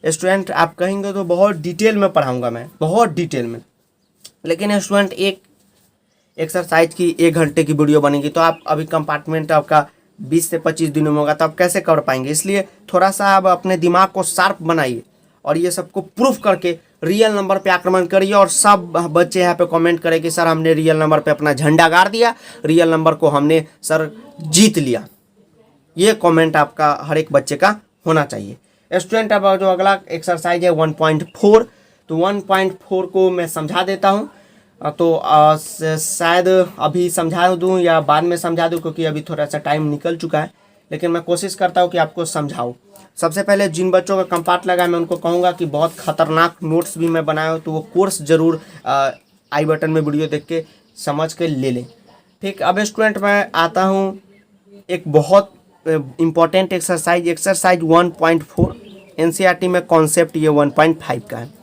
स्टूडेंट आप कहेंगे तो बहुत डिटेल में पढ़ाऊँगा मैं, बहुत डिटेल में, लेकिन स्टूडेंट एक एक्सरसाइज की 1 घंटे की वीडियो बनेगी, तो आप अभी कंपार्टमेंट आपका 20 से 25 दिनों में होगा, तो आप कैसे कर पाएंगे। इसलिए थोड़ा सा आप अपने दिमाग को शार्प बनाइए और ये सबको प्रूफ करके रियल नंबर पे आक्रमण करिए। और सब बच्चे यहाँ पे कमेंट करें कि सर हमने रियल नंबर पे अपना झंडा गाड़ दिया, रियल नंबर को हमने सर जीत लिया। ये कमेंट आपका हर एक बच्चे का होना चाहिए। स्टूडेंट अब जो अगला एक्सरसाइज है 1.4, तो 1.4 को मैं समझा देता हूँ। तो शायद अभी समझा दूं या बाद में समझा दूं, क्योंकि अभी थोड़ा सा टाइम निकल चुका है, लेकिन मैं कोशिश करता हूं कि आपको समझाऊं। सबसे पहले जिन बच्चों का कंपार्ट लगा है मैं उनको कहूंगा कि बहुत खतरनाक नोट्स भी मैं बनाया हूं, तो वो कोर्स ज़रूर आई बटन में वीडियो देख के समझ के ले लें। ठीक, अब स्टूडेंट मैं आता हूँ एक बहुत इम्पॉर्टेंट एक्सरसाइज 1.4 एनसीईआरटी में कॉन्सेप्ट ये 1.5 का है।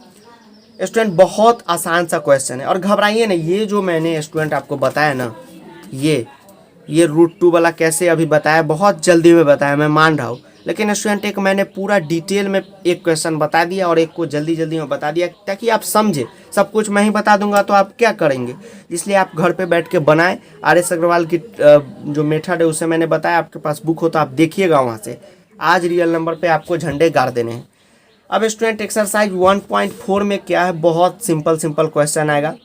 स्टूडेंट बहुत आसान सा क्वेश्चन है, और घबराइए नहीं, ये जो मैंने स्टूडेंट आपको बताया ना, ये √2 वाला कैसे अभी बताया, बहुत जल्दी में बताया, मैं मान रहा हूँ, लेकिन स्टूडेंट एक मैंने पूरा डिटेल में एक क्वेश्चन बता दिया और एक को जल्दी जल्दी में बता दिया, ताकि आप समझे। सब कुछ मैं ही बता दूंगा तो आप क्या करेंगे, इसलिए आप घर पे बैठ के बनाएं। RS अग्रवाल की जो मेथड है उसे मैंने बताया, आपके पास बुक हो तो आप देखिएगा वहाँ से। आज रियल नंबर पर आपको झंडे गाड़ देने हैं। अब स्टूडेंट एक्सरसाइज 1.4 में क्या है, बहुत सिंपल क्वेश्चन आएगा।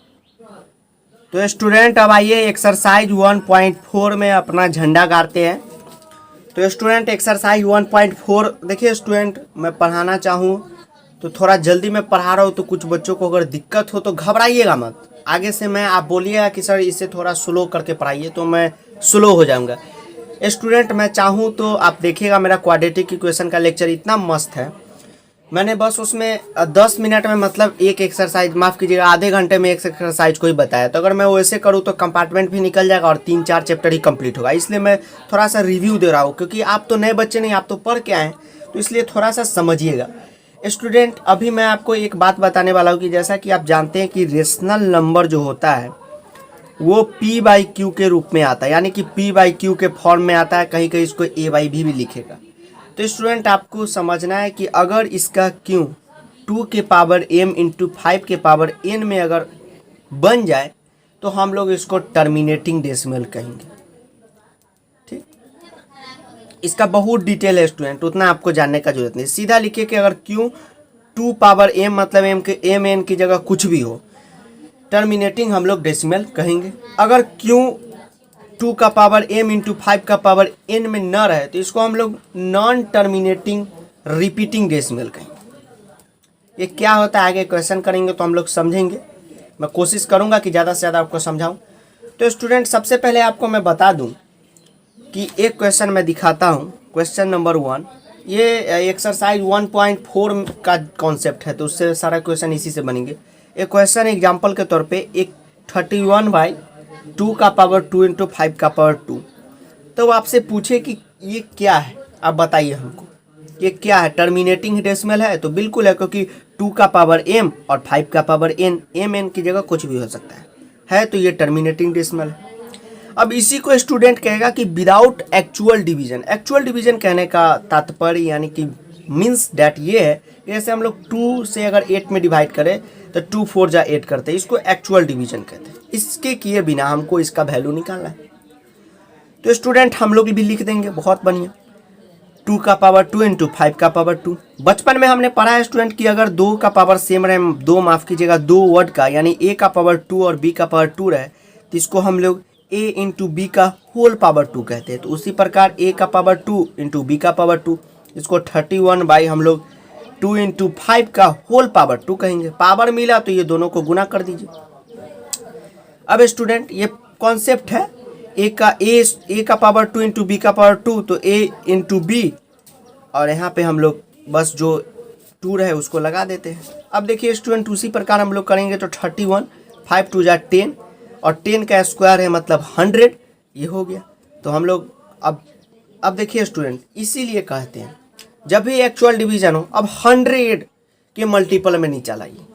तो स्टूडेंट अब आइए एक्सरसाइज 1.4 में अपना झंडा गाड़ते हैं। तो स्टूडेंट एक्सरसाइज 1.4 देखिए स्टूडेंट, मैं पढ़ाना चाहूँ तो थोड़ा जल्दी में पढ़ा रहा हूँ, तो कुछ बच्चों को अगर दिक्कत हो तो घबराइएगा मत। आगे से मैं आप बोलिएगा कि सर इसे थोड़ा स्लो करके पढ़ाइए, तो मैं स्लो हो जाऊँगा। स्टूडेंट मैं चाहूँ तो आप देखिएगा, मेरा क्वाड्रेटिक इक्वेशन का लेक्चर इतना मस्त है, मैंने बस उसमें 10 मिनट में मतलब एक एक्सरसाइज, माफ़ कीजिएगा आधे घंटे में एक एक्सरसाइज को ही बताया। तो अगर मैं वैसे करूँ तो कंपार्टमेंट भी निकल जाएगा और 3-4 चैप्टर ही कंप्लीट होगा। इसलिए मैं थोड़ा सा रिव्यू दे रहा हूँ, क्योंकि आप तो नए बच्चे नहीं, आप तो पढ़ के आए हैं, तो इसलिए थोड़ा सा समझिएगा। स्टूडेंट, अभी मैं आपको एक बात बताने वाला हूँ कि जैसा कि आप जानते हैं कि रेशनल नंबर जो होता है वो P/Q के रूप में आता है, यानी कि P/Q के फॉर्म में आता है। कहीं कहीं इसको A/V भी लिखेगा। तो स्टूडेंट, आपको समझना है कि अगर इसका Q 2 के पावर m इंटू 5 के पावर n में अगर बन जाए तो हम लोग इसको टर्मिनेटिंग डेसिमल कहेंगे। ठीक, इसका बहुत डिटेल है स्टूडेंट, उतना आपको जानने का जरूरत नहीं। सीधा लिखिए कि अगर Q 2 पावर m मतलब m के m n की जगह कुछ भी हो, टर्मिनेटिंग हम लोग डेसिमल कहेंगे। अगर Q 2 का पावर m इंटू 5 का पावर n में न रहे तो इसको हम लोग नॉन टर्मिनेटिंग रिपीटिंग डेसिमल कहेंगे। ये क्या होता है आगे क्वेश्चन करेंगे तो हम लोग समझेंगे। मैं कोशिश करूंगा कि ज़्यादा से ज़्यादा आपको समझाऊं। तो स्टूडेंट, सबसे पहले आपको मैं बता दूं कि एक क्वेश्चन मैं दिखाता हूं। क्वेश्चन नंबर 1, ये एक्सरसाइज 1.4 का कॉन्सेप्ट है, तो उससे सारा क्वेश्चन इसी से बनेंगे। एक क्वेश्चन एग्जाम्पल के तौर पे, एक 31/2 का पावर 2 इंटू 5 का पावर 2। तो वो आपसे पूछे कि ये क्या है, आप बताइए हमको ये क्या है। टर्मिनेटिंग डेसिमल है तो बिल्कुल है, क्योंकि 2 का पावर m और 5 का पावर n, m n की जगह कुछ भी हो सकता है तो ये टर्मिनेटिंग डेसिमल है। अब इसी को स्टूडेंट कहेगा कि without actual division. Actual division कहने का तात्पर्य यानी कि मीन्स डैट ये है, जैसे हम लोग 2 से अगर 8 में डिवाइड करें तो 2 4 जा 8 करते हैं, इसको एक्चुअल डिवीजन कहते हैं। इसके किए बिना हमको इसका वैल्यू निकालना है। तो स्टूडेंट, हम लोग भी लिख देंगे, बहुत बढ़िया। 2 का पावर 2 इंटू 5 का पावर 2। बचपन में हमने पढ़ा है स्टूडेंट कि अगर 2 का पावर सेम रहे, दो माफ़ कीजिएगा 2 वर्ड का, यानी a का पावर 2 और b का पावर 2 रहे, तो इसको हम लोग a इंटू बी का होल पावर 2 कहते हैं। तो उसी प्रकार a का पावर 2 इंटू बी का पावर 2, इसको 31 बाई हम लोग 2 इंटू 5 का होल पावर 2 कहेंगे। पावर मिला तो ये दोनों को गुना कर दीजिए। अब स्टूडेंट, ये कॉन्सेप्ट है ए का पावर 2 इंटू बी का पावर 2, तो a इंटू बी, और यहाँ पे हम लोग बस जो 2 रहे उसको लगा देते हैं। अब देखिए स्टूडेंट, उसी प्रकार हम लोग करेंगे तो 31, 5 2 जा 10, और 10 का स्क्वायर है मतलब 100, ये हो गया। तो हम लोग अब देखिए स्टूडेंट, इसीलिए कहते हैं जब भी एक्चुअल डिवीजन हो, अब 100 के मल्टीपल में नहीं चलाइए।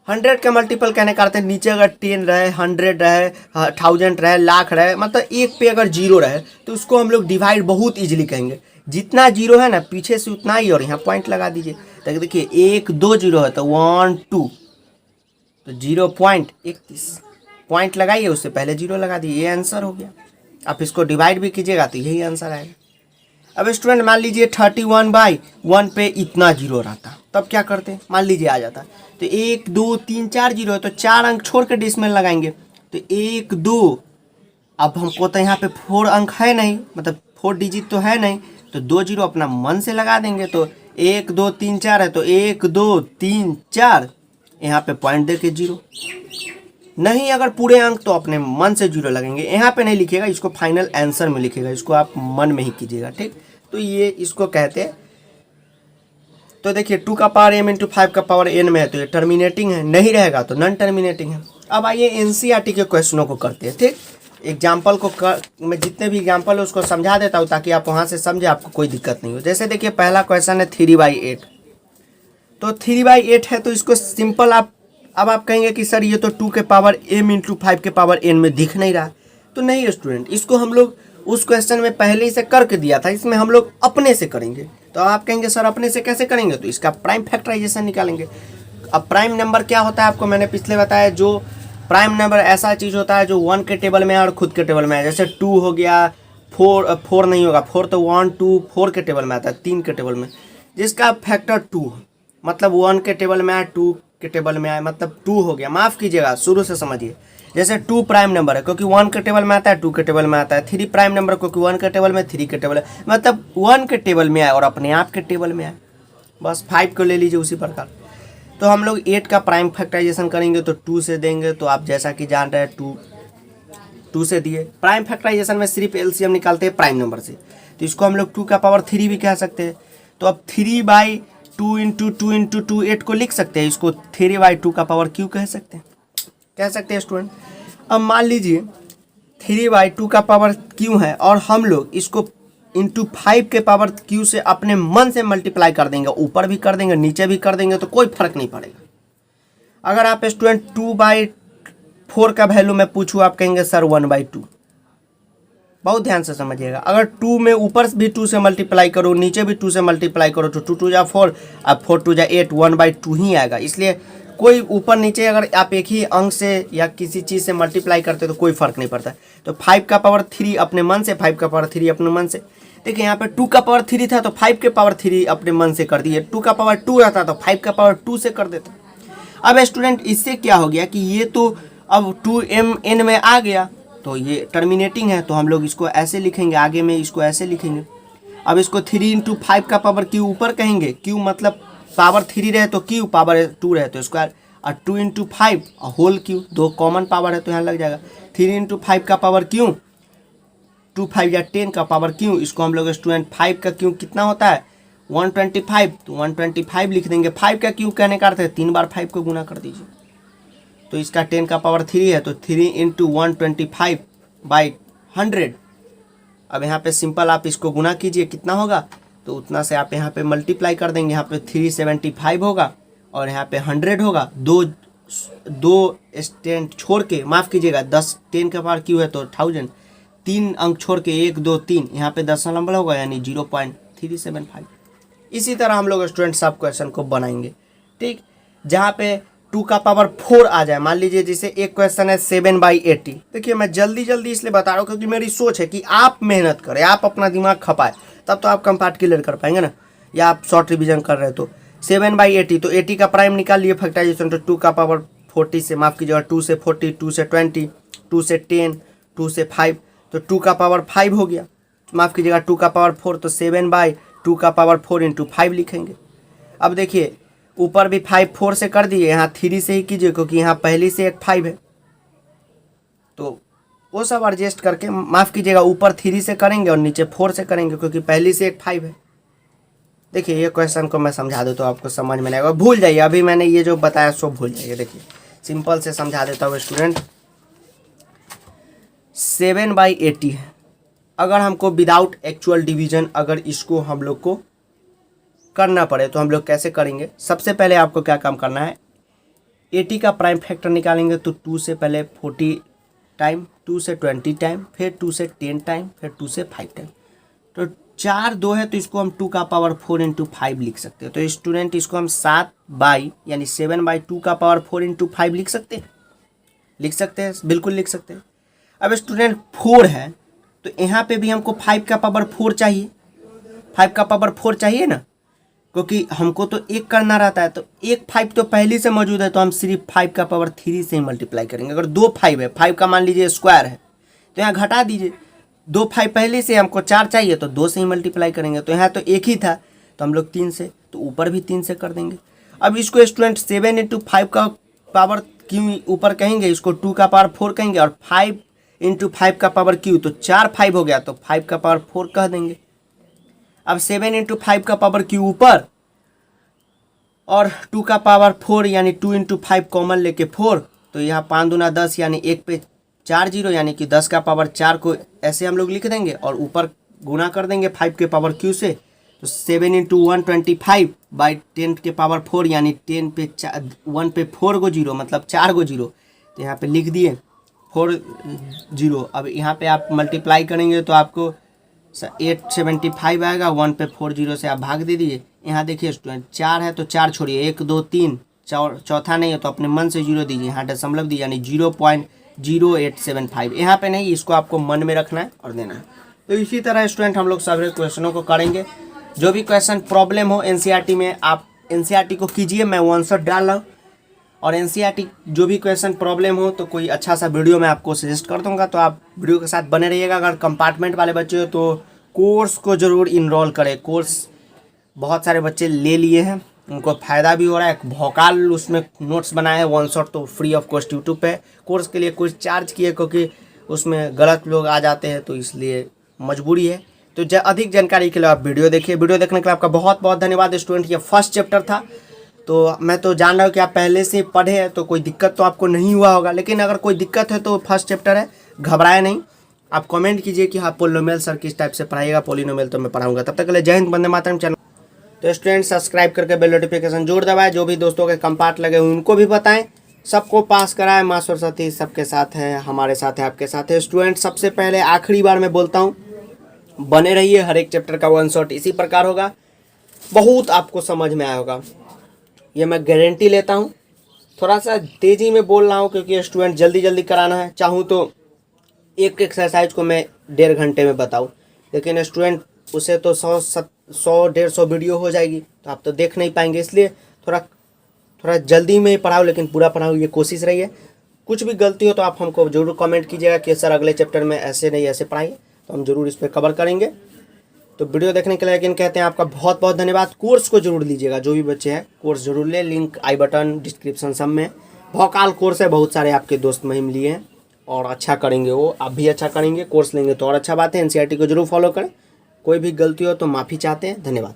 100 के मल्टीपल कहने का अर्थ है नीचे अगर 10 रहे, 100 रहे, 1000 रहे, लाख रहे, मतलब एक पे अगर 0 रहे तो उसको हम लोग डिवाइड बहुत इजीली कहेंगे। जितना 0 है ना पीछे से उतना ही, और यहाँ पॉइंट लगा दीजिए। तो देखिए 1 2 0 है तो 1 2, तो 0.31 पॉइंट लगाइए, उससे पहले 0 लगा दिए, ये आंसर हो गया। आप इसको डिवाइड भी कीजिएगा तो यही आंसर आएगा। अब स्टूडेंट, मान लीजिए 31/1 पे इतना 0 रहता, तब क्या करते, मान लीजिए आ जाता, तो 1 2 3 4 0 है तो 4 अंक छोड़ के डेसिमल लगाएंगे, तो 1 2। अब हमको तो यहाँ पे 4 अंक है नहीं, मतलब 4 डिजिट तो है नहीं, तो 2 0 अपना मन से लगा देंगे। तो 1 2 3 4 है तो 1 2 3 4, यहाँ पे पॉइंट दे के 0। नहीं अगर पूरे अंक तो अपने मन से 0 लगेंगे, यहाँ पे नहीं लिखिएगा, इसको फाइनल आंसर में लिखिएगा, इसको आप मन में ही कीजिएगा। ठीक, तो ये इसको कहते हैं। तो देखिए 2 का पावर m इंटू 5 का पावर n में है तो ये टर्मिनेटिंग है, नहीं रहेगा तो नॉन टर्मिनेटिंग है। अब आइए एनसीईआरटी के क्वेश्चनों को करते हैं। ठीक, एग्जाम्पल को मैं जितने भी एग्जाम्पल है उसको समझा देता हूँ ताकि आप वहाँ से समझे, आपको कोई दिक्कत नहीं हो। जैसे देखिए पहला क्वेश्चन है 3/8, तो 3/8 है तो इसको सिंपल अब आप कहेंगे कि सर ये तो 2 के पावर m इंटू 5 के पावर n में दिख नहीं रहा। तो नहीं स्टूडेंट, इसको हम लोग उस क्वेश्चन में पहले ही से करके दिया था, इसमें हम लोग अपने से करेंगे। तो आप कहेंगे सर अपने से कैसे करेंगे, तो इसका प्राइम फैक्टराइजेशन निकालेंगे। अब प्राइम नंबर क्या होता है आपको मैंने पिछले बताया, जो प्राइम नंबर ऐसा चीज़ होता है जो 1 के टेबल में है और खुद के टेबल में है। जैसे 2 हो गया, 4 नहीं होगा, 4 तो 1 2 4 के टेबल में आता है, 3 के टेबल में, जिसका फैक्टर 2 मतलब 1 के टेबल में आए, 2 के टेबल में आए, मतलब 2 हो गया। माफ़ कीजिएगा, शुरू से समझिए। जैसे 2 प्राइम नंबर है क्योंकि 1 के टेबल में आता है, 2 के टेबल में आता है। 3 प्राइम नंबर क्योंकि 1 के टेबल में, 3 के टेबल में, मतलब 1 के टेबल में आए और अपने आप के टेबल में आए। बस 5 को ले लीजिए उसी प्रकार। तो हम लोग 8 का प्राइम फैक्टराइजेशन करेंगे तो 2 से देंगे, तो आप जैसा कि जान रहे हैं 2 से दिए। प्राइम फैक्टराइजेशन में सिर्फ एलसीएम निकालते हैं प्राइम नंबर से, तो इसको हम लोग 2 का पावर 3 भी कह सकते हैं। तो अब 3/2 2 8 को लिख सकते हैं, इसको 3/2 का पावर क्यू कह सकते हैं स्टूडेंट। अब मान लीजिए 3/2 का पावर क्यू है और हम लोग इसको इंटू 5 के पावर क्यू से अपने मन से मल्टीप्लाई कर देंगे, ऊपर भी कर देंगे नीचे भी कर देंगे तो कोई फर्क नहीं पड़ेगा। अगर आप स्टूडेंट 2/4 का वैल्यू मैं पूछूँ, आप कहेंगे सर 1/2। बहुत ध्यान से समझिएगा, अगर 2 में ऊपर भी 2 से मल्टीप्लाई करो नीचे भी 2 से मल्टीप्लाई करो तो 2 2 जा 4, अब 4 2 जा 8, 1/2 ही आएगा। इसलिए कोई ऊपर नीचे अगर आप एक ही अंक से या किसी चीज़ से मल्टीप्लाई करते तो कोई फर्क नहीं पड़ता। तो 5 का पावर 3 अपने मन से, 5 का पावर 3 अपने मन से। देखिए यहाँ पे 2 का पावर 3 था तो 5 के पावर 3 अपने मन से कर दिए, 2 का पावर 2 रहता तो 5 का पावर 2 से कर देता। अब स्टूडेंट इससे क्या हो गया कि ये तो अब 2mn में आ गया तो ये टर्मिनेटिंग है, तो हम लोग इसको ऐसे लिखेंगे, आगे में इसको ऐसे लिखेंगे। अब इसको 3 × 5 का पावर क्यू ऊपर कहेंगे, क्यू मतलब पावर 3 रहे तो क्यू, पावर 2 रहे तो स्क्वायर, और 2 × 5 होल क्यू, दो कॉमन पावर है तो यहाँ लग जाएगा 3 × 5 का पावर क्यू, 2 5 या 10 का पावर क्यू। इसको हम लोग स्टूडेंट 5 का क्यू कितना होता है 125, तो 125 लिख देंगे। 5 का क्यू कहने का अर्थ है 3 बार 5 को गुना कर दीजिए, तो इसका 10 का पावर 3 है तो 3 × 125/100। अब यहाँ पे सिंपल आप इसको गुना कीजिए, कितना होगा तो उतना से आप यहाँ पे मल्टीप्लाई कर देंगे। यहाँ पे 375 होगा और यहाँ पे 100 होगा। दो स्टैंड छोड़ के, माफ़ कीजिएगा 10 का पावर क्यू है तो 1000, 3 अंक छोड़ के 1 2 3, यहाँ पे 10 नंबर होगा यानी 0.375। इसी तरह हम लोग स्टूडेंट सब क्वेश्चन को बनाएंगे, ठीक। जहाँ पे 2 का पावर 4 आ जाए, मान लीजिए जैसे एक क्वेश्चन है 7/80। देखिए मैं जल्दी इसलिए बता रहा हूँ क्योंकि मेरी सोच है कि आप मेहनत करें, आप अपना दिमाग खपाए, तब तो आप कंपार्ट क्लियर कर पाएंगे ना, या आप शॉर्ट रिवीजन कर रहे हो तो 7/80, तो 80 का प्राइम निकाल लिए फैक्टराइजेशन, तो 2 का पावर 40 से, माफ़ कीजिएगा 2 से 40, 2 से 20, 2 से 10, 2 से 5, तो 2 का पावर 5 हो गया। माफ़ कीजिएगा 2 का पावर 4, तो 7/2 का पावर 4 × 5 लिखेंगे। अब देखिए ऊपर भी 5 4 से कर दिए, यहाँ 3 से ही कीजिए क्योंकि यहाँ पहली से एक 5 है, तो वो सब एडजस्ट करके, माफ़ कीजिएगा ऊपर 3 से करेंगे और नीचे 4 से करेंगे क्योंकि पहली से एक 5 है। देखिए ये क्वेश्चन को मैं समझा दूँ तो आपको समझ में नहीं आएगा, भूल जाइए, अभी मैंने ये जो बताया सो भूल जाइए। देखिए सिंपल से समझा देता हूँ स्टूडेंट, 7/80 है। अगर हमको विदाउट एक्चुअल डिवीजन अगर इसको हम लोग को करना पड़े तो हम लोग कैसे करेंगे। सबसे पहले आपको क्या काम करना है, 80 का प्राइम फैक्टर निकालेंगे तो 2 से पहले 40 टाइम, 2 से 20 टाइम, फिर 2 से 10 टाइम, फिर 2 से 5 टाइम, तो 4 2 है तो इसको हम 2 का पावर 4 × 5 लिख सकते हैं। तो स्टूडेंट इसको हम 7 यानी 7/2 का पावर 4 × 5 लिख सकते हैं, बिल्कुल लिख सकते हैं। अब स्टूडेंट 4 है तो यहाँ पे भी हमको 5 का पावर 4 चाहिए, 5 का पावर 4 चाहिए ना, क्योंकि हमको तो एक करना रहता है, तो एक 5 तो पहले से मौजूद है तो हम सिर्फ 5 का पावर 3 से ही मल्टीप्लाई करेंगे। अगर 2 5 है, 5 का मान लीजिए स्क्वायर है तो यहाँ घटा दीजिए, 2 5 पहले से, हमको 4 चाहिए तो 2 से ही मल्टीप्लाई करेंगे। तो यहाँ तो एक ही था तो हम लोग 3 से, तो ऊपर भी 3 से कर देंगे। अब इसको स्टूडेंट 7 × 5 का पावर क्यू ऊपर कहेंगे, इसको 2 का पावर 4 कहेंगे, और 5 × 5 का पावर क्यू, तो 4 5 हो गया तो 5 का पावर 4 कह देंगे। अब 7 × 5 का पावर क्यू ऊपर और 2 का पावर 4 यानी 2 × 5 कॉमन लेके 4, तो यहाँ 5 दूना 10 यानी 1 पे 4 0 यानी कि 10 का पावर 4 को ऐसे हम लोग लिख देंगे और ऊपर गुना कर देंगे 5 के पावर क्यू से, तो 7 × 125/10 के पावर 4 यानी 10 पे 1 पे 4 गो 0 मतलब 4 गो 0, तो यहाँ पे लिख दिए 4 0। अब यहाँ पे आप मल्टीप्लाई करेंगे तो आपको 875 आएगा, 1 पे 4 0 से आप भाग दे दीजिए। यहाँ देखिए स्टूडेंट 4 है तो 4 छोड़िए, 1 2 3, चौथा नहीं है तो अपने मन से 0 दीजिए, यहाँ दशमलव दीजिए यानी 0.0875। यहाँ पे नहीं, इसको आपको मन में रखना है और देना है। तो इसी तरह स्टूडेंट हम लोग सारे क्वेश्चनों को करेंगे। जो भी क्वेश्चन प्रॉब्लम हो एनसीईआरटी में, आप एनसीईआरटी को कीजिए, मैं वन शॉट डाल रहा हूँ, और एनसीईआरटी जो भी क्वेश्चन प्रॉब्लम हो तो कोई अच्छा सा वीडियो मैं आपको सजेस्ट कर दूंगा, तो आप वीडियो के साथ बने रहिएगा। अगर कंपार्टमेंट वाले बच्चे हो तो कोर्स को ज़रूर इनरोल करें, कोर्स बहुत सारे बच्चे ले लिए हैं, उनको फ़ायदा भी हो रहा है। भोकाल उसमें नोट्स बनाए हैं, वन शॉट तो फ्री ऑफ कॉस्ट यूट्यूब पे। कोर्स के लिए कुछ चार्ज किए क्योंकि उसमें गलत लोग आ जाते हैं तो इसलिए मजबूरी है। तो अधिक जानकारी के लिए आप वीडियो देखिए। वीडियो देखने के लिए आपका बहुत बहुत धन्यवाद स्टूडेंट। ये फर्स्ट चैप्टर था, तो मैं तो जान रहा हूँ कि आप पहले से पढ़े हैं तो कोई दिक्कत तो आपको नहीं हुआ होगा, लेकिन अगर कोई दिक्कत है तो फर्स्ट चैप्टर है, घबराए नहीं। आप कमेंट कीजिए कि हाँ पोलिनोमियल सर किस टाइप से पढ़ाइएगा, पोलिनोमियल तो मैं पढ़ाऊंगा। तब तक के लिए जय हिंद, वंदे मातरम। चैनल तो स्टूडेंट सब्सक्राइब करके बेल नोटिफिकेशन जरूर दबाएं। जो भी दोस्तों के कंपार्ट लगे हुए उनको भी बताएं, सबको पास कराएं। माँ सरस्वती सबके साथ है, हमारे साथ है, आपके साथ है। स्टूडेंट सबसे पहले आखिरी बार मैं बोलता हूँ, बने रहिए। हर एक चैप्टर का वन शॉट इसी प्रकार होगा, बहुत आपको समझ में आया होगा, ये मैं गारंटी लेता हूँ। थोड़ा सा तेज़ी में बोल रहा हूँ क्योंकि स्टूडेंट जल्दी जल्दी कराना है। चाहूँ तो एक एक्सरसाइज को मैं 1.5 घंटे में बताऊँ, लेकिन स्टूडेंट उसे तो 100-150 वीडियो हो जाएगी, तो आप तो देख नहीं पाएंगे। इसलिए थोड़ा जल्दी में पढ़ाओ, लेकिन पूरा पढ़ाओ, ये कोशिश रही है। कुछ भी गलती हो तो आप हमको जरूर कमेंट कीजिएगा कि सर अगले चैप्टर में ऐसे नहीं ऐसे पढ़ाइए, तो हम जरूर इस पर कवर करेंगे। तो वीडियो देखने के लिए लेकिन कहते हैं आपका बहुत बहुत धन्यवाद। कोर्स को जरूर लीजिएगा, जो भी बच्चे हैं कोर्स जरूर ले, लिंक आई बटन डिस्क्रिप्शन सब में। भौकाल कोर्स है, बहुत सारे आपके दोस्त महिम लिए हैं और अच्छा करेंगे, वो आप भी अच्छा करेंगे। कोर्स लेंगे तो और अच्छा बात है। एनसीईआरटी को जरूर फॉलो करें। कोई भी गलती हो तो माफ़ी चाहते हैं। धन्यवाद।